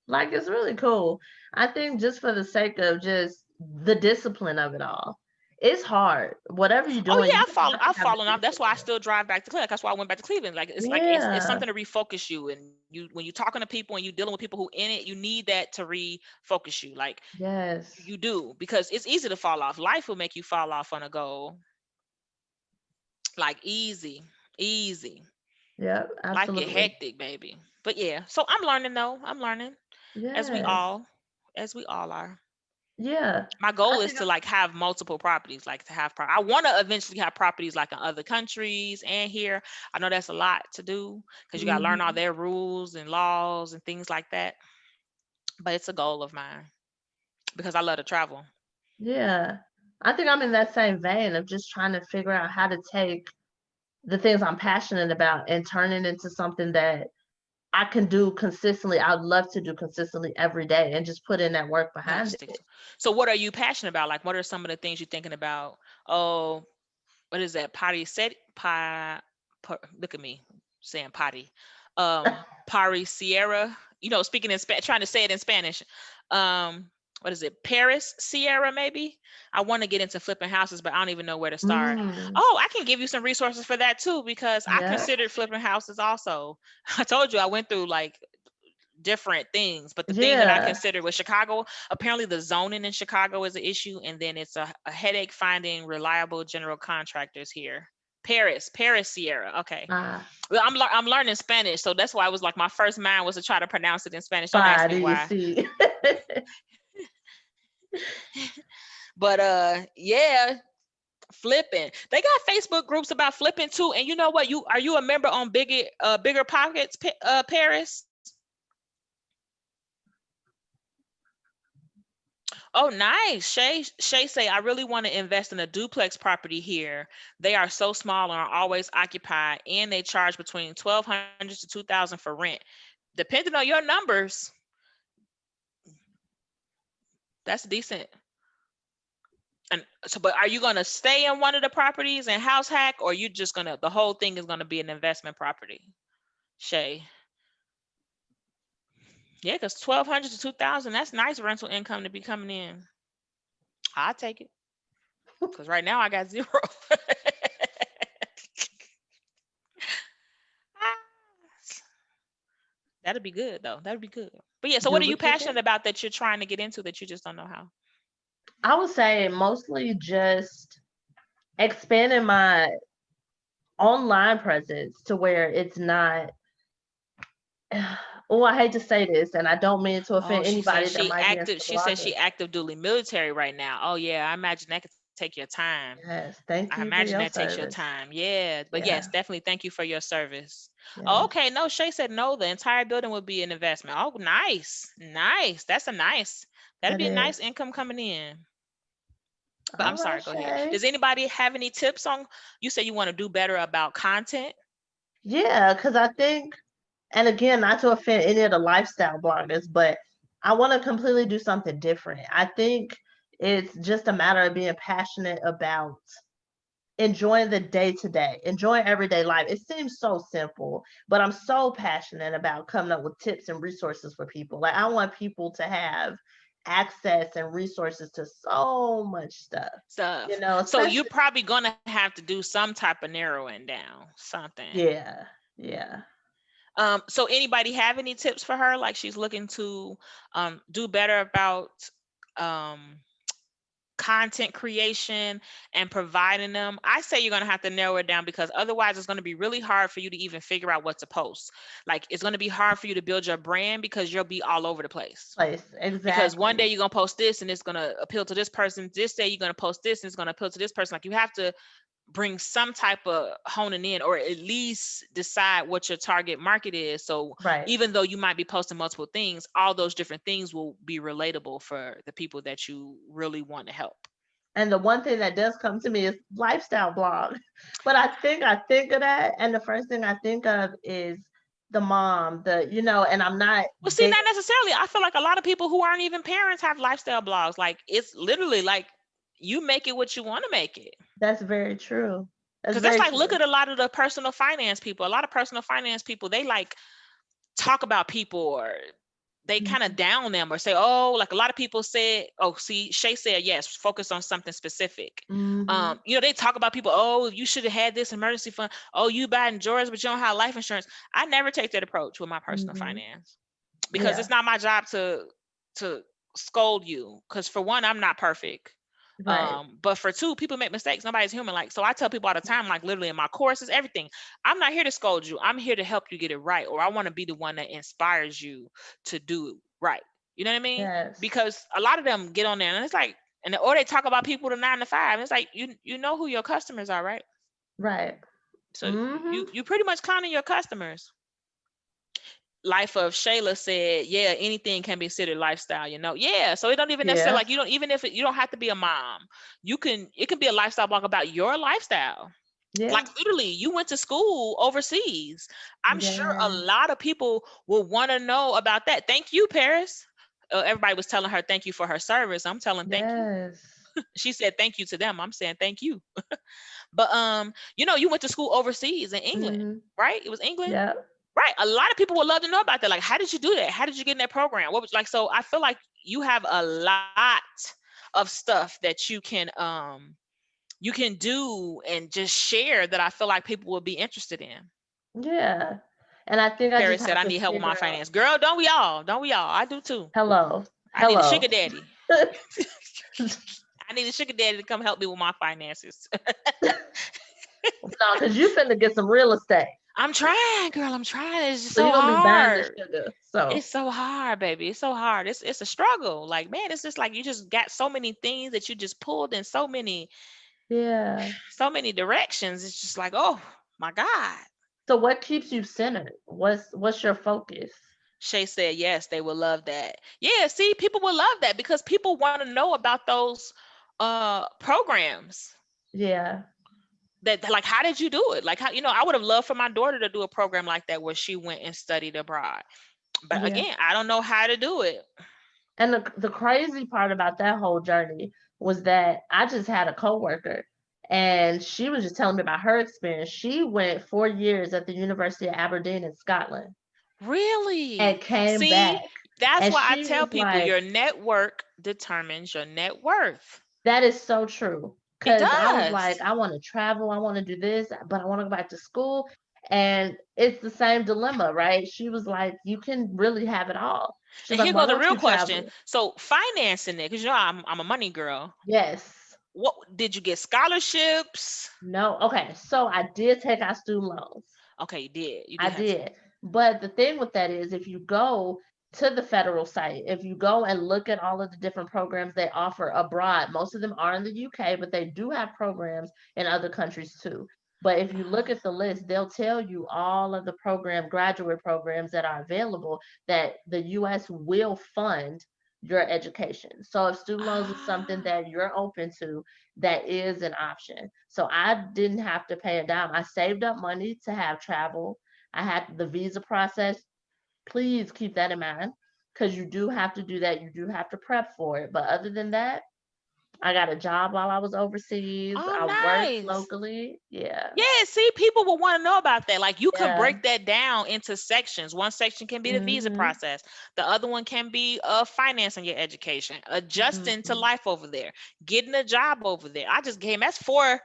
Like it's really cool. I think just for the sake of just the discipline of it all, it's hard. Whatever you're Oh doing, yeah, you have to I've have fallen the off. That's why I discipline. still drive back to Cleveland. That's why I went back to Cleveland. Like it's Yeah. something to refocus you. And you when you're talking to people and you're dealing with people who in it, you need that to refocus you. Like Yes. you do because it's easy to fall off. Life will make you fall off on a goal. Like easy, easy. Yep. Life get Absolutely. hectic, baby. But yeah, so I'm learning though. I'm learning as we Yes. all, as we all are. Yeah. My I goal is think to like have multiple properties, like to have I want to eventually have properties like in other countries and here. I know that's a lot to do because you got to learn all hmm their rules and laws and things like that. But it's a goal of mine because I love to travel. Yeah. I think I'm in that same vein of just trying to figure out how to take the things I'm passionate about and turn it into something that I can do consistently. I'd love to do consistently every day and just put in that work Yeah, behind stick it. to. So what are you passionate about? Like what are some of the things you're thinking about? Oh, what is that? Potty set pie. Look at me saying potty. Pari Sierra. Speaking in trying to say it in Spanish. What is it? Paris Sierra, maybe. I want to get into flipping houses, but I don't even know where to start. Mm. Oh, I can give you some resources for that too because I Yeah. considered flipping houses also. I told you I went through like different things, but the thing that I Yeah. considered was Chicago. Apparently, the zoning in Chicago is an issue, and then it's a headache finding reliable general contractors here. Paris Sierra. Okay. Ah, Well, I'm learning Spanish, so that's why I was like my first mind was to try to pronounce it in Spanish. Don't ask me body, you why. see. But yeah, flipping. They got Facebook groups about flipping too. And you know what? You a member on Bigger Pockets, Paris? Oh, nice. Shay say, I really want to invest in a duplex property here. They are so small and are always occupied, and they charge between 1,200 to 2,000 for rent. Depending on your numbers, that's decent. And so, but are you gonna stay in one of the properties and house hack, or you just gonna the whole thing is gonna be an investment property? Shay. Yeah, because 1,200 to 2,000, that's nice rental income to be coming in. I'll take it. Because right now I got zero. That'd be good though. That'd be good. But yeah, so what Do are you what you can. passionate about that you're trying to get into that you just don't know how? I would say mostly just expanding my online presence to where it's not. Oh, I hate to say this, and I don't mean to Oh, offend she said anybody that she might be into active. She said blogging. she active duty military right now. Oh yeah, I imagine that could take your time. Yes, I thank you for imagine that your takes your service. time. Yeah, but yes, Yeah, definitely thank you for your service. Oh, yes. okay. No, Shay said no. The entire building would be an investment. Oh, nice, nice. That's a nice. That'd That be a nice is. income coming in. But All I'm right, sorry. Go ahead. Shay. Does anybody have any tips on? You said you want to do better about content. Yeah, because I think, and again, not to offend any of the lifestyle bloggers, but I want to completely do something different. I think it's just a matter of being passionate about enjoying the day to day, enjoying everyday life. It seems so simple, but I'm so passionate about coming up with tips and resources for people. Like, I want people to have access and resources to so much stuff, Stuff. So you're especially, probably gonna have to do some type of narrowing down, something. yeah, yeah. So anybody have any tips for her? Like she's looking to do better about um content creation and providing them. I say you're going to have to narrow it down because otherwise it's going to be really hard for you to even figure out what to post. Like it's going to be hard for you to build your brand because you'll be all over the place. Place, Because one day exactly. you're going to post this and it's going to appeal to this person. This day you're going to post this and it's going to appeal to this person. Like you have to bring some type of honing in or at least decide what your target market is. So Right. even though you might be posting multiple things, all those different things will be relatable for the people that you really want to help. And the one thing that does come to me is lifestyle blog. But I think of that, and the first thing I think of is the mom, and I'm not Well, see, big. not necessarily. I feel like a lot of people who aren't even parents have lifestyle blogs. Like it's literally like you make it what you want to make it. That's very true. That's Because that's very like look true. at a lot of the personal finance people. A lot of personal finance people, they like talk about people or they kind of Mhm. down them or say, oh, like a lot of people said, oh, see, Shay said, yes, focus on something specific. Mhm. They talk about people, oh, you should have had this emergency fund. Oh, you buying drawers, but you don't have life insurance. I never take that approach with my personal Mhm. finance because Yeah. it's not my job to scold you. Because for one, I'm not perfect. Right. But for two, people make mistakes. Nobody's human. Like, so I tell people all the time, like literally in my courses, everything, I'm not here to scold you. I'm here to help you get it right. Or I want to be the one that inspires you to do it right. You know what I mean? Yes. Because a lot of them get on there and it's like, or they talk about people to 9 to 5. And it's like you know who your customers are, right? Right. So Mhm. you pretty much clowning your customers. Life of Shayla said, yeah, anything can be considered lifestyle, Yeah. So it don't even necessarily Yeah. like you don't even if you don't have to be a mom. It can be a lifestyle blog about your lifestyle. Yeah. Like literally, you went to school overseas. I'm sure a Yeah. lot of people will want to know about that. Thank you, Paris. Everybody was telling her thank you for her service. I'm telling thank you. Yes. She said thank you to them. I'm saying thank you. But you went to school overseas in England, Mhm. right? It was England. Yeah. Right. A lot of people would love to know about that. Like, how did you do that? How did you get in that program? What was like? So I feel like you have a lot of stuff that you can do and just share that I feel like people will be interested in. Yeah. And I think I just Paris said, have I to need help with my figure out. finance. Girl, don't we all? Don't we all? I do too. Hello. I need a sugar Hello. daddy. I need a sugar daddy to come help me with my finances. No, because you finna get some real estate. I'm trying, girl. I'm trying. It's just So so you're gonna be buying the hard. sugar. So It's so hard, baby. It's so hard. It's a struggle. Like, man, it's just like you just got so many things that you just pulled in yeah. so many directions. It's just like, oh my God. So what keeps you centered? What's your focus? Shay said, yes, they will love that. Yeah, see, people will love that because people want to know about those programs. Yeah. That like, how did you do it? Like, how I would have loved for my daughter to do a program like that where she went and studied abroad. But Yeah. again, I don't know how to do it. And the crazy part about that whole journey was that I just had a coworker and she was just telling me about her experience. She went 4 years at the University of Aberdeen in Scotland and Really? came back. See, that's And why I she tell was people like, your network determines your net worth. that is so true. It Cause I was does. like, I want to travel, I want to do this, but I want to go back to school. And it's the same dilemma, right? She was like, you can really have it all. She's And like, here why goes the don't real you question. travel? So financing it, because I'm a money girl. Yes. What did you get scholarships? No. Okay. So I did take out student loans. Okay, you did. You I did have to. did. But the thing with that is, if you go to the federal site, if you go and look at all of the different programs they offer abroad, most of them are in the UK, but they do have programs in other countries too. But if you look at the list, they'll tell you all of the graduate programs that are available that the US will fund your education. So if student loans is something Ah, that you're open to, that is an option. So I didn't have to pay a dime. I saved up money to have travel. I had the visa process. Please keep that in mind because you do have to do that. You do have to prep for it. But other than that, I got a job while I was overseas. I oh, worked nice. locally. Yeah. Yeah, see, people will want to know about that. Like you can Yeah. break that down into sections. One section can be the visa Mhm. process. The other one can be financing your education, adjusting to Mhm. life over there, getting a job over there. I just gave that's 4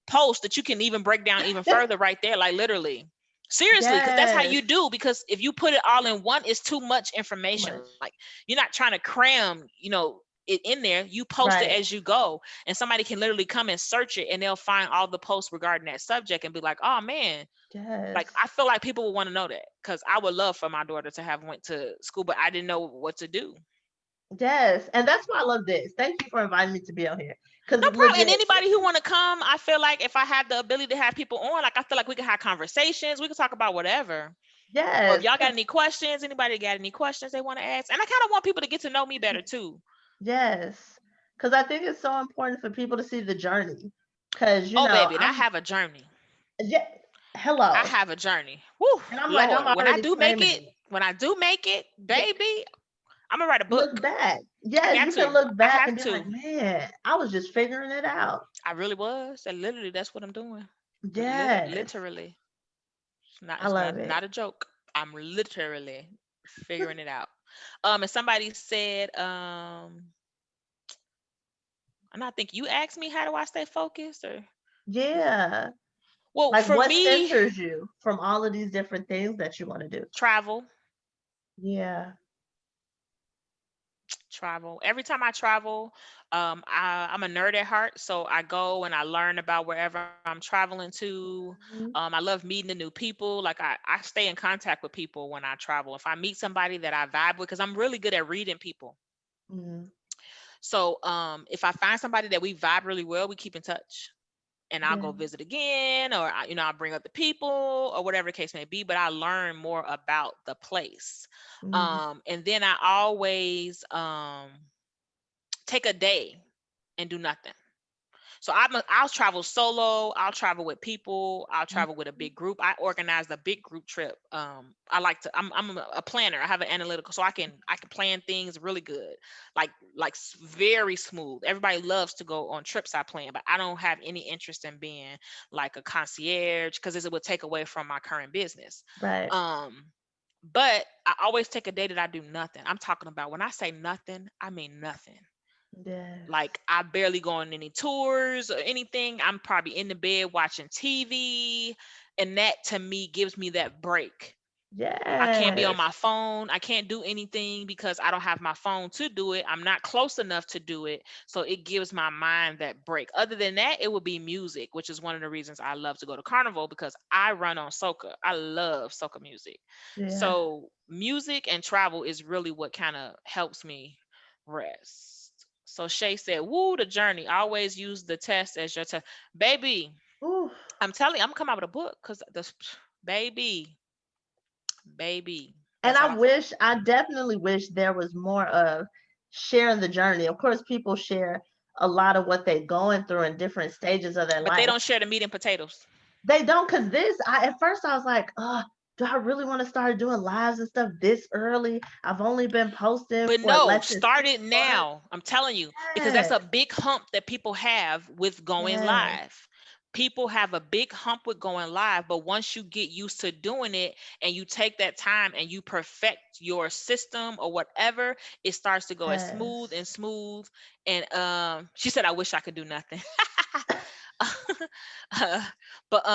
posts that you can even break down even further right there. Like literally. Seriously, because that's how Yes. you do. Because if you put it all in one, it's too much Too information. much. Like you're not trying to cram, it in there. You post it Right. as you go and somebody can literally come and search it and they'll find all the posts regarding that subject and be like, oh man, like Yes. I feel like people would want to know that because I would love for my daughter to have went to school, but I didn't know what to do. Yes. And that's why I love this. Thank you for inviting me to be on here. Because No problem. And legit, anybody who want to come, I feel like if I had the ability to have people on, like I feel like we could have conversations, we could talk about whatever. Or if yes. y'all got 'Cause any questions, anybody got any questions they want to ask, and I kind of want people to get to know me better too. yes. because I think it's so important for people to see the journey. Because Oh, baby, and I have a journey. yeah, I hello, have a journey. Woo, and I'm like, I'm Lord. already claiming it. When I do make it, Yeah, baby, I'm gonna write a look book. back. I Yes, got you can to. look I back have and be like, to. man, I was just figuring it out. I really was. And literally that's what I'm doing. Yes, Literally. I It's love not it. not a joke. I'm literally figuring it out. And somebody said, and I think you asked me how do I stay focused or Yeah. well, Like, for what me, centers you from all of these different things that you want to do? travel. Yeah. Travel. Every time I travel, I'm a nerd at heart, so I go and I learn about wherever I'm traveling to. Mhm. I love meeting the new people. Like I stay in contact with people when I travel. If I meet somebody that I vibe with, because I'm really good at reading people. Mhm. So if I find somebody that we vibe really well, we keep in touch. And I'll Yeah. go visit again, or I'll bring up the people, or whatever the case may be. But I learn more about the place, Mhm. and then I always take a day and do nothing. So I'll travel solo. I'll travel with people. I'll travel with a Mhm. big group. I organized a big group trip. I like to. I'm a planner. I have an analytical, so I can plan things really good, very smooth. Everybody loves to go on trips I plan, but I don't have any interest in being like a concierge because it would take away from my current business. Right. Um, but I always take a day that I do nothing. I'm talking about when I say nothing, I mean nothing. Yes. Like I barely go on any tours or anything. I'm probably in the bed watching TV. And that to me gives me that break. I can't be on Yes. my phone. I can't do anything because I don't have my phone to do it. I'm not close enough to do it. So it gives my mind that break. Other than that, it would be music, which is one of the reasons I love to go to Carnival because I run on soca. I love soca music. Yeah. So music and travel is really what kind of helps me rest. So Shay said, woo, the journey. Always use the test as your test. Baby, Ooh. I'm telling you, I'm coming out with a book because the baby, baby. And That's all I I'm saying. wish, I definitely wish there was more of sharing the journey. Of course, people share a lot of what they're going through in different stages of their But they life. don't share the meat and potatoes. They don't, because at first I was like, oh, do I really want to start doing lives and stuff this early? I've only been posting But for no, less than start six it months. now. I'm telling you, because that's Yes, a big hump that people have with going yes, live. People have a big hump with going live, but once you get used to doing it and you take that time and you perfect your system or whatever, it starts to go as smooth yes, and smooth. And she said, I wish I could do nothing. Uh, but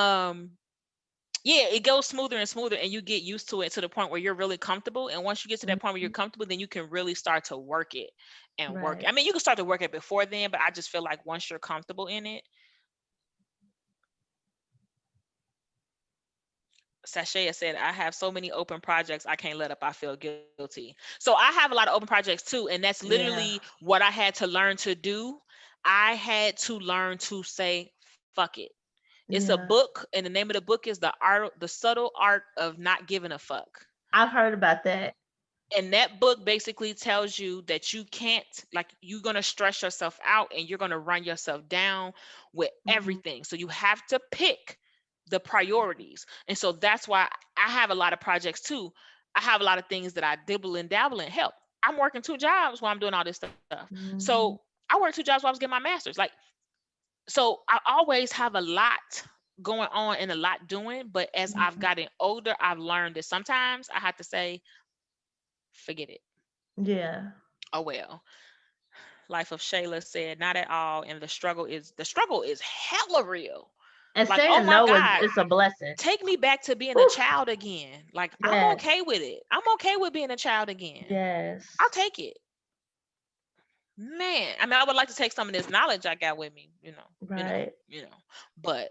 yeah, it goes smoother and smoother, and you get used to it to the point where you're really comfortable. And once you get to that point where you're mhm, comfortable, then you can really start to work it and work it. right. I mean, you can start to work it before then, but I just feel like once you're comfortable in it, Sashay said, I have so many open projects I can't let up. I feel guilty. So I have a lot of open projects too. And that's literally Yeah, what I had to learn to do. I had to learn to say, fuck it. It's a yeah. book, and the name of the book is the subtle art of not giving a fuck. I've heard about that. And that book basically tells you that you can't, like, you're going to stress yourself out and you're going to run yourself down with Mhm, everything. So you have to pick the priorities. And so that's why I have a lot of projects too. I have a lot of things that I dibble and dabble in. Help, I'm working two jobs while I'm doing all this stuff. So mhm, I worked two jobs while I was getting my master's. Like, so I always have a lot going on and a lot doing. But as I've mhm. gotten older, I've learned that sometimes I have to say, forget it. Yeah. Oh well. Life of Shayla said, not at all. And the struggle is hella real. And Like, oh saying my no is God, it's a blessing. take me back to being a Whew. child again. Like, I'm Yes, okay with it. I'm okay with being a child again. I'll yes. take it. Man, I mean, I would like to take some of this knowledge I got with me, Right. but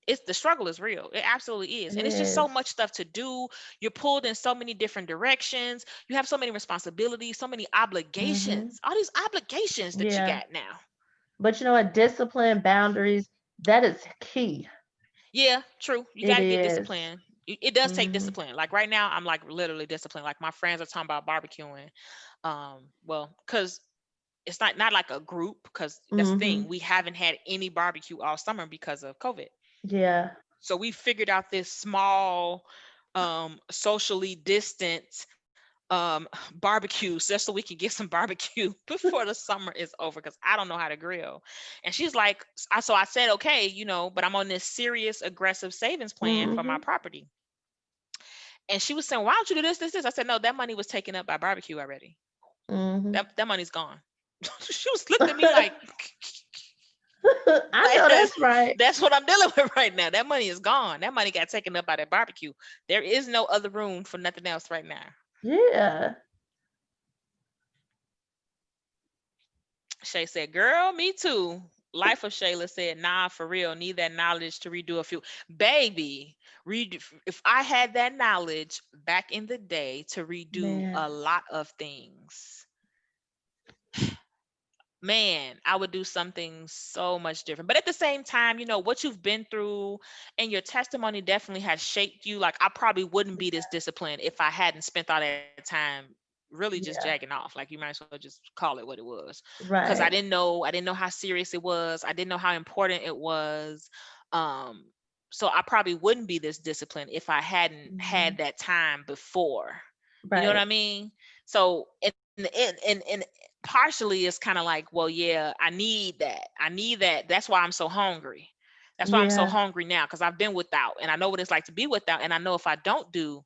it's the struggle is real. It absolutely is. It And it's just so is. much stuff to do. You're pulled in so many different directions. You have so many responsibilities, so many Mhm. obligations, all these obligations that you Yeah. got now. But you know what? Discipline, boundaries, that is key. Yeah, true. You got It to get is. disciplined. It does take Mhm. discipline. Like right now, I'm like literally disciplined. Like my friends are talking about barbecuing. Well, because it's not like a group, because that's the Mm-hmm. thing. We haven't had any barbecue all summer because of COVID. Yeah. So we figured out this small, socially distant, barbecues just so we can get some barbecue before the summer is over, because I don't know how to grill. And she's like, so I said, okay, but I'm on this serious, aggressive savings plan for my Mm-hmm. property. And she was saying, why don't you do this? I said, no, that money was taken up by barbecue already. Mm-hmm. That money's gone. She was looking at me like, I like know that's right. that's what I'm dealing with right now. That money is gone. That money got taken up by that barbecue. There is no other room for nothing else right now. Yeah. Shay said, girl, me too. Life of Shayla said, nah, for real. Need that knowledge to redo a few. Baby, read if I had that knowledge back in the day to redo Man. a lot of things, man, I would do something so much different. But at the same time, what you've been through and your testimony definitely has shaped you. Like, I probably wouldn't be this disciplined if I hadn't spent all that time really just Yeah. jacking off. Like, you might as well just call it what it was. Because Right. I didn't know how serious it was. I didn't know how important it was. Um, so I probably wouldn't be this disciplined if I hadn't Mm-hmm. had that time before. You know what Right. I mean? So and partially it's kind of like, well, yeah, I need that. That's why I'm so hungry. That's why I'm so Yeah. hungry now, because I've been without, and I know what it's like to be without, and I know if I don't do,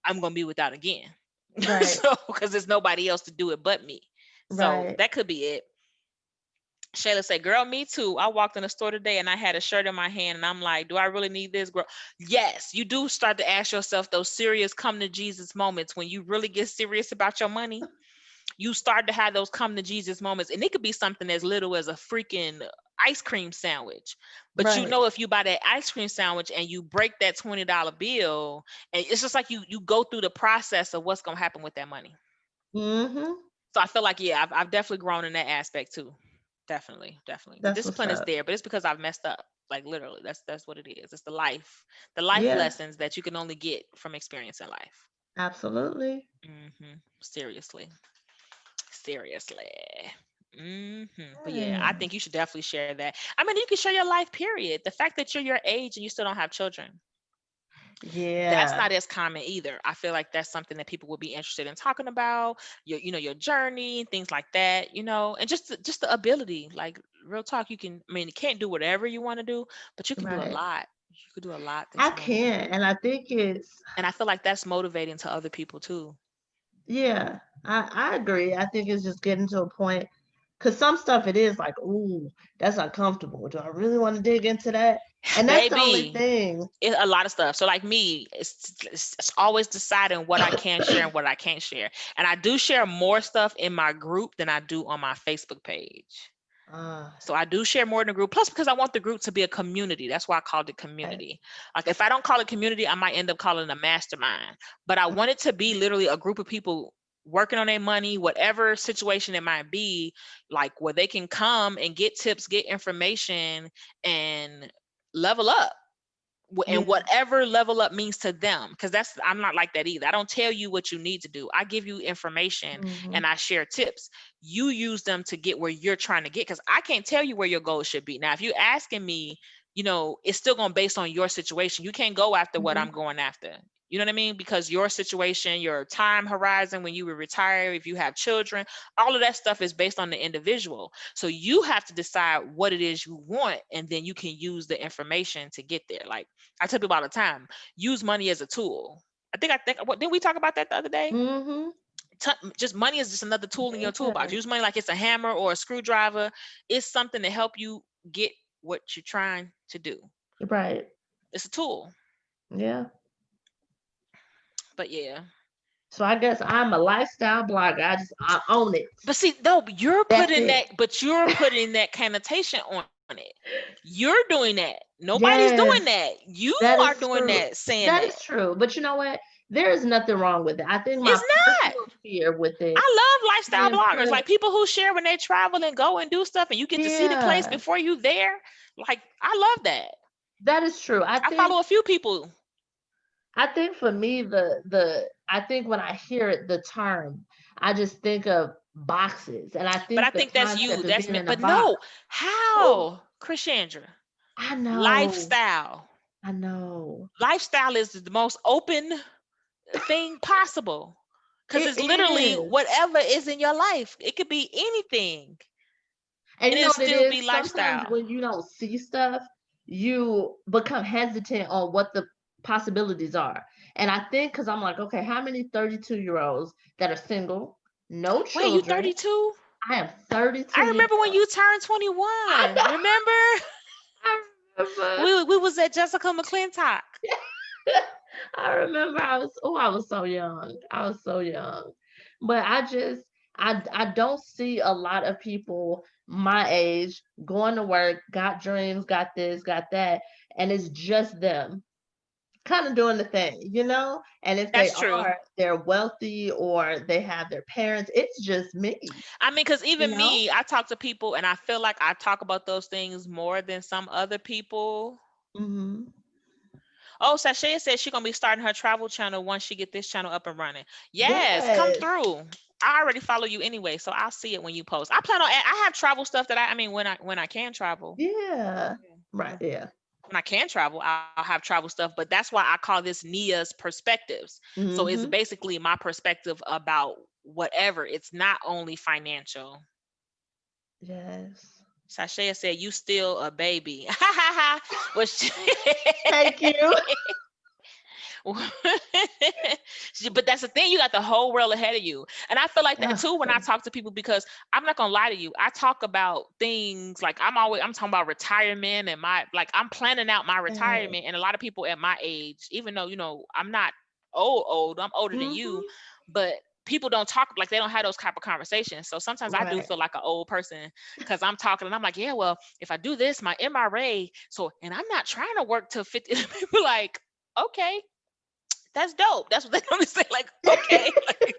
I'm gonna be without again. Right. So because there's nobody else to do it but me. So Right. that could be it. Shayla said, girl, me too. I walked in the store today and I had a shirt in my hand and I'm like, do I really need this, girl? Yes, you do start to ask yourself those serious come to Jesus moments when you really get serious about your money. You start to have those come to Jesus moments. And it could be something as little as a freaking ice cream sandwich. But Right. if you buy that ice cream sandwich and you break that $20 bill, and it's just like you go through the process of what's gonna happen with that money. Mm-hmm. So I feel like, yeah, I've definitely grown in that aspect too. Definitely, definitely. The That's what's discipline is up. there, but it's because I've messed up. Like, literally, that's what it is. It's the life Yeah. lessons that you can only get from experience in life. Absolutely. Seriously, seriously. But yeah, I Hmm. think you should definitely share that. I mean, you can share your life. Period. The fact that you're your age and you still don't have children, that's Yeah. not as common either. I feel like that's something that people would be interested in talking about, your journey, things like that, and just the ability, like, real talk. I mean, you can't do whatever you want to do, but you can do a Right. lot. You could do a lot that I you want to do. can, and I think it's And I feel like that's motivating to other people too. yeah. I agree. I think it's just getting to a point because some stuff it is like, ooh, that's uncomfortable. Do I really want to dig into that? And that's the only Baby, thing. a lot of stuff. So like me, it's always deciding what I can share and what I can't share. And I do share more stuff in my group than I do on my Facebook page. uh, So I do share more in the group. Plus, because I want the group to be a community. That's why I called it right. community. Like, if I don't call it community, I might end up calling it a mastermind. But I want it to be literally a group of people working on their money, whatever situation it might be, like, where they can come and get tips, get information, and level up. And Yeah. whatever level up means to them, because I'm not like that either. I don't tell you what you need to do. I give you information Hmm. and I share tips. You use them to get where you're trying to get, because I can't tell you where your goals should be. Now, if you're asking me, it's still going to based on your situation. You can't go after what I'm Hmm. going after. You know what I mean? Because your situation, your time horizon, when you will retire, if you have children, all of that stuff is based on the individual. So you have to decide what it is you want, and then you can use the information to get there. Like, I tell people all the time, use money as a tool. What didn't we talk about that the other day? Hmm. Just money is just another tool in your toolbox. Yeah. Use money like it's a hammer or a screwdriver. It's something to help you get what you're trying to do. Right. It's a tool. Yeah. But yeah. So I guess I'm a lifestyle blogger. I own it. But see, no, That's it. you're putting that connotation on it. You're doing that. Nobody's doing Yes, that. You that are is doing true. that, saying That that. is true. But you know what? There is nothing wrong with it. I think my It's not. personal fear with it I love lifestyle is bloggers, the like people who share when they travel and go and do stuff, and you get to see the place yeah, before you there. Like, I love that. that is true. I follow a few people. I think for me the I think when I hear it, the term, I just think of boxes. And I But I think the think that's you. concept of That's being me. in a But box, no, oh, how, Krishandra? I know. Lifestyle. I know. Lifestyle is the most open thing possible because It it's literally is. whatever is in your life. It could be anything, And and you know it'll what it still be is? Sometimes lifestyle. when you don't see stuff, you become hesitant on what the possibilities are. And I think because I'm like, okay, how many 32-year-olds that are single, no Wait, you children? 32? I am 32 I years remember when old. you turned I 21. know. Remember? I remember. We was at Jessica McClintock. I remember I was so young. I was so young. But I don't see a lot of people my age going to work, got dreams, got this, got that, and it's just them kind of doing the thing, you know? And if they That's true. are, they're wealthy or they have their parents. It's just me, I mean, because you even know? me, I talk to people and I feel like I talk about those things more than some other people. Hmm. Oh, Sashay said she's gonna be starting her travel channel once she get this channel up and running. Yes, come Yes. through. I already follow you anyway, so I'll see it when you post. I plan on. I have travel stuff that I mean, when I can travel. Yeah. Yeah. Right. Yeah. When I can travel, I'll have travel stuff. But that's why I call this Nia's perspectives. So it's Hmm. basically my perspective about whatever. It's not only financial. Yes. Sashaya said, "You still a baby." Ha ha ha. Was Thank you. but that's the thing, you got the whole world ahead of you. And I feel like that Ugh, too when I talk to people, because I'm not gonna lie to you, I talk about things like I'm talking about retirement and my, like, I'm planning out my yes. retirement. And a lot of people at my age, even though I'm not old, I'm older than you, Mhm. but people don't talk, like, they don't have those type of conversations. So sometimes I do Right. feel like an old person because I'm talking and I'm like, yeah, well, if I do this, my MRA, so, and I'm not trying to work till 50. People like, okay, that's dope. That's what they only say. Like, okay, like,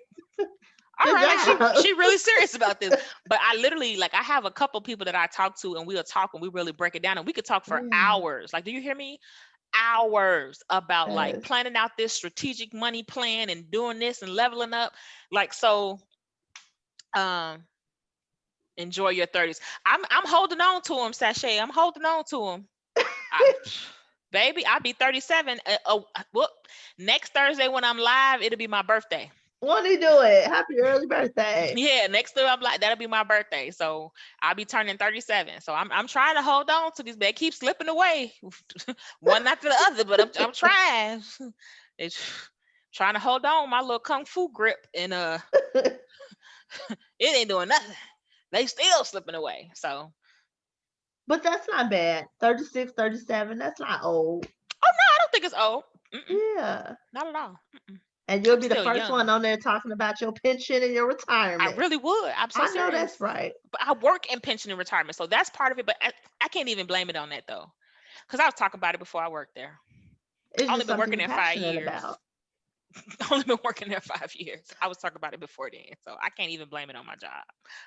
all Good right, like job. she really serious about this. But I literally, like, I have a couple people that I talk to and we'll talk and we really break it down and we could talk for Yeah. hours. Like, do you hear me? Hours about like Yes. planning out this strategic money plan and doing this and leveling up. Like, so um enjoy your 30s. I'm holding on to them, Sashay. I'm holding on to them. I, baby, I'll be 37. Well, next Thursday when I'm live, it'll be my birthday. Won't he do it? Happy early birthday. Yeah, next to I'm like, that'll be my birthday. So I'll be turning 37. So I'm trying to hold on to these. They keep slipping away, one after the other. But I'm trying. It's trying to hold on my little kung fu grip, and it ain't doing nothing. They still slipping away. So But that's not bad. 36, 37. That's not old. oh no, I don't think it's old. Mm-mm, Yeah. not at all. Mm-mm. And you'll I'm be the still first one young. on there talking about your pension and your I retirement. really would. I'm so I know serious. that's right. But I work in pension and retirement, so that's part of it. But I can't even blame it on that though, because I was talking about it before I worked there. It's I only just been something working you're there five passionate years. about. I only been working there 5 years. I was talking about it before then, so I can't even blame it on my job.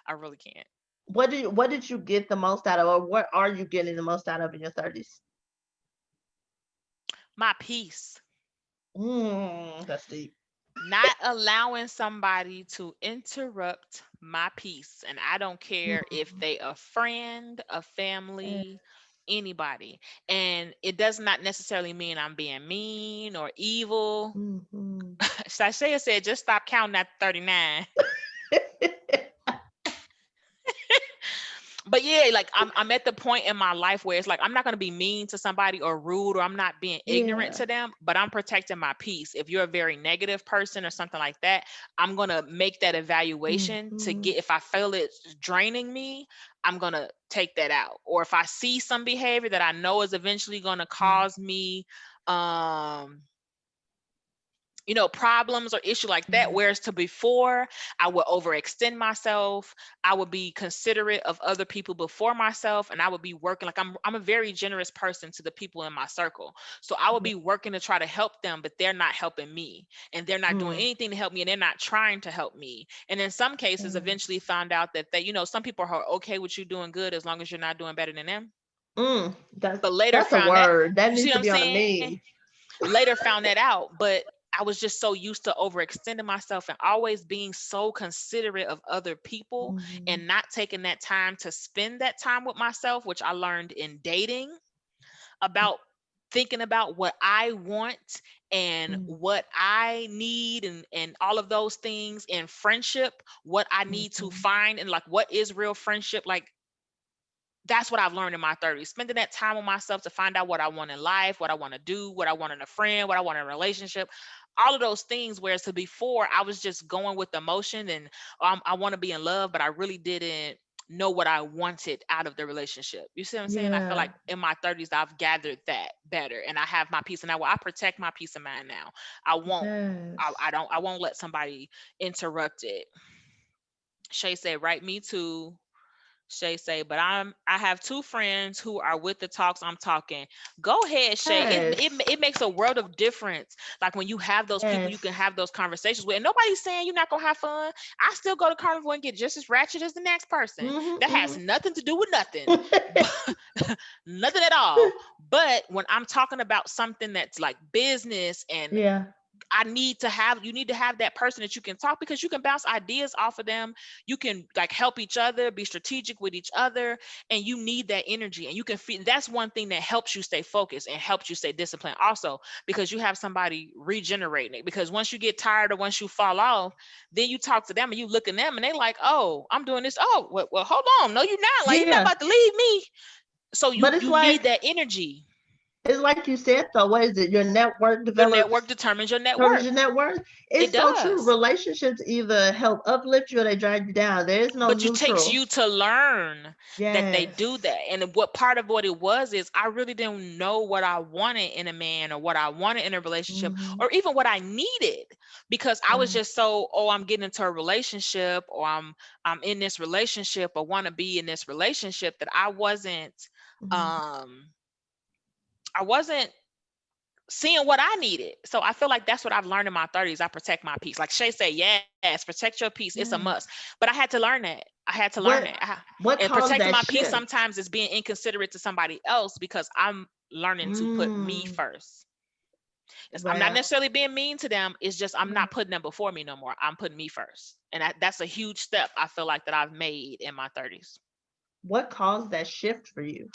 I really can't. What did you get the most out of, or what are you getting the most out of in your 30s? My peace. That's deep. Not allowing somebody to interrupt my peace. And I don't care if Mm, they a friend, a yeah. family, anybody. And it does not necessarily mean I'm being mean or evil. Mhm. Sashaya said, just stop counting at 39. But yeah, like I'm at the point in my life where it's like I'm not gonna be mean to somebody or rude, or I'm not being ignorant Yeah. to them, but I'm protecting my peace. If you're a very negative person or something like that, I'm gonna make that evaluation to Mhm. get, if I feel it's draining me, I'm gonna take that out. Or if I see some behavior that I know is eventually gonna Right. cause me um problems or issue like that. Yeah. Whereas to before, I would overextend myself. I would be considerate of other people before myself, and I would be working, like, I'm a very generous person to the people in my circle. So I would Yeah. be working to try to help them, but they're not helping me, and they're not doing Mm. anything to help me, and they're not trying to help me. And in some cases, eventually Yes. found out that some people are okay with you doing good as long as you're not doing better than them. But later That's a found that, word. That you see needs what to I'm be on a saying? meme. Later found that out, but I was just so used to overextending myself and always being so considerate of other people Mhm. and not taking that time to spend that time with myself, which I learned in dating about thinking about what I want and Mhm. what I need and all of those things in friendship, what I need to Mhm. find and like what is real friendship. Like that's what I've learned in my 30s, spending that time with myself to find out what I want in life, what I want to do, what I want in a friend, what I want in a relationship, all of those things. Whereas to before, I was just going with emotion and I want to be in love, but I really didn't know what I wanted out of the relationship. You see what I'm saying? I feel like Yeah. in my 30s, I've gathered that better and I have my peace of mind. Well, I protect my peace of mind now. I won't, Yes. I won't let somebody interrupt it. Shay said, right, me too. Shay say, but I have two friends who are with the talks I'm talking. Go ahead, Shay. Yes. It makes a world of difference. Like when you have those people you can Yes. have those conversations with. And nobody's saying you're not gonna have fun. I still go to carnival and get just as ratchet as the next person. Mhm. That has Mhm. nothing to do with nothing. Nothing at all. But when I'm talking about something that's like business and Yeah. you need to have that person that you can talk because you can bounce ideas off of them. You can like help each other, be strategic with each other, and you need that energy. And you can feel that's one thing that helps you stay focused and helps you stay disciplined also because you have somebody regenerating it. Because once you get tired or once you fall off, then you talk to them and you look at them and they like, oh, I'm doing this. Oh, well, hold on. No, you're not. Like, you're not Yeah. about to leave me. So But you need that energy. it's like you said though, what is it? Your network Your network develops determines your net towards your worth. net worth. It It's so true. does. Relationships either help uplift you or they drag you down. There is no But it takes neutral. you to learn that they do Yes. that. And what part of what it was is I really didn't know what I wanted in a man or what I wanted in a relationship Hmm. or even what I needed because I was Yeah. just so, oh, I'm getting into a relationship or I'm in this relationship or want to be in this relationship that Hmm. um I wasn't seeing what I needed. So I feel like that's what I've learned in my 30s. I protect my peace. Like Shay said, yes, protect your peace. It's a must. Yes. But I had to learn that. I had to learn that. What what And caused protecting that my peace shift? sometimes is being inconsiderate to somebody else because I'm learning to put me Mm. first. I'm not Wow. necessarily being mean to them. It's just I'm Yeah. not putting them before me no more. I'm putting me first. And that's a huge step I feel like that I've made in my 30s. What caused that shift for you?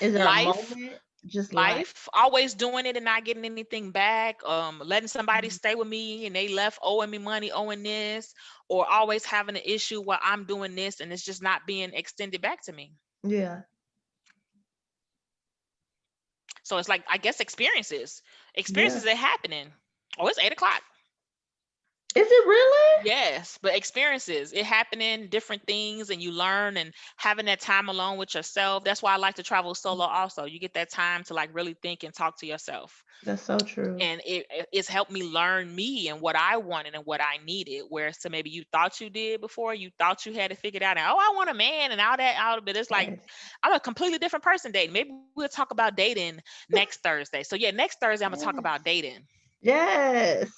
Is there a Life, moment? Just life. life, always doing it and not getting anything back, letting somebody Mhm. stay with me and they left owing me money, owing this, or always having an issue where I'm doing this and it's just not being extended back to me. Yeah. So it's like I guess Yeah. experiences are happening. Oh, it's 8 o'clock. Is it really? Yes, but experiences, it happening, different things, and you learn and having that time alone with yourself. That's why I like to travel solo also. You get that time to like really think and talk to yourself. That's so true. And it's helped me learn me and what I wanted and what I needed. Whereas to maybe you thought you did before, you thought you had it figured out, and oh, I want a man and all that, all but it's like Yes. I'm a completely different person dating. Maybe we'll talk about dating next Thursday. So yeah, next Thursday I'm gonna talk about Yes. dating. Yes.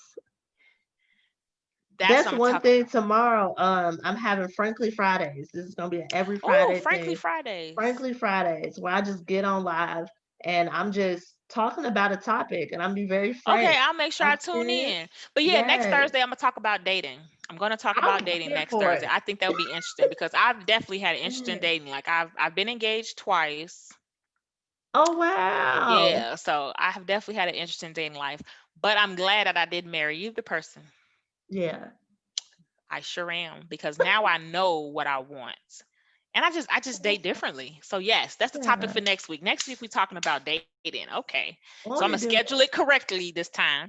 That's what That's I'm gonna one talk. thing tomorrow. I'm having Frankly Fridays. This is gonna be an every Oh, Friday Frankly thing. Fridays. Frankly Fridays, where I just get on live and I'm just talking about a topic and I'm be very Okay, frank. I'll make sure I'm I tune serious. in. But yeah, next Yes. Thursday I'm gonna talk about dating. I'm gonna talk about I'm dating here next for Thursday. it. I think that'll be interesting because I've definitely had an interest in Yes. dating. Like I've been engaged twice. Oh wow. Yeah, so I have definitely had an interesting dating life. But I'm glad that I did marry you, the person. Yeah. I sure am because now I know what I want. And I just date differently. So yes, that's the topic Yeah. for next week. Next week we're talking about dating. Okay. So I'm Want gonna to do schedule it correctly this time.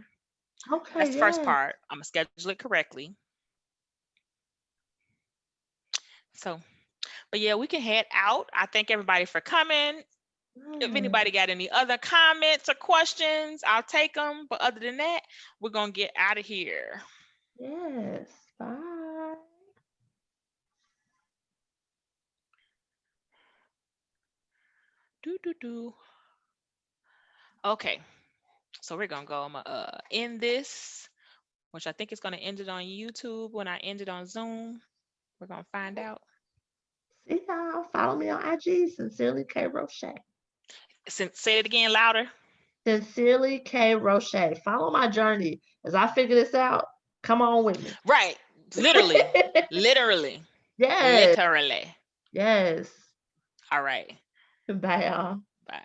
That's okay, the first yes. part. I'm gonna schedule it correctly. So, but yeah, we can head out. I thank everybody for coming. If Yes. anybody got any other comments or questions, I'll take them. But other than that, we're gonna get out of here. Yes. Bye. Do do do. Okay, so we're gonna go. I'm gonna end this, which I think is gonna end it on YouTube when I end it on Zoom. We're gonna find out. See y'all. Follow me on IG, Sincerely K Roche. Say it again louder. Sincerely K. Roche. Follow my journey as I figure this out. Come on with me. Right. Literally. Literally. Yes. Literally. Yes. All right. Bye, y'all. Bye.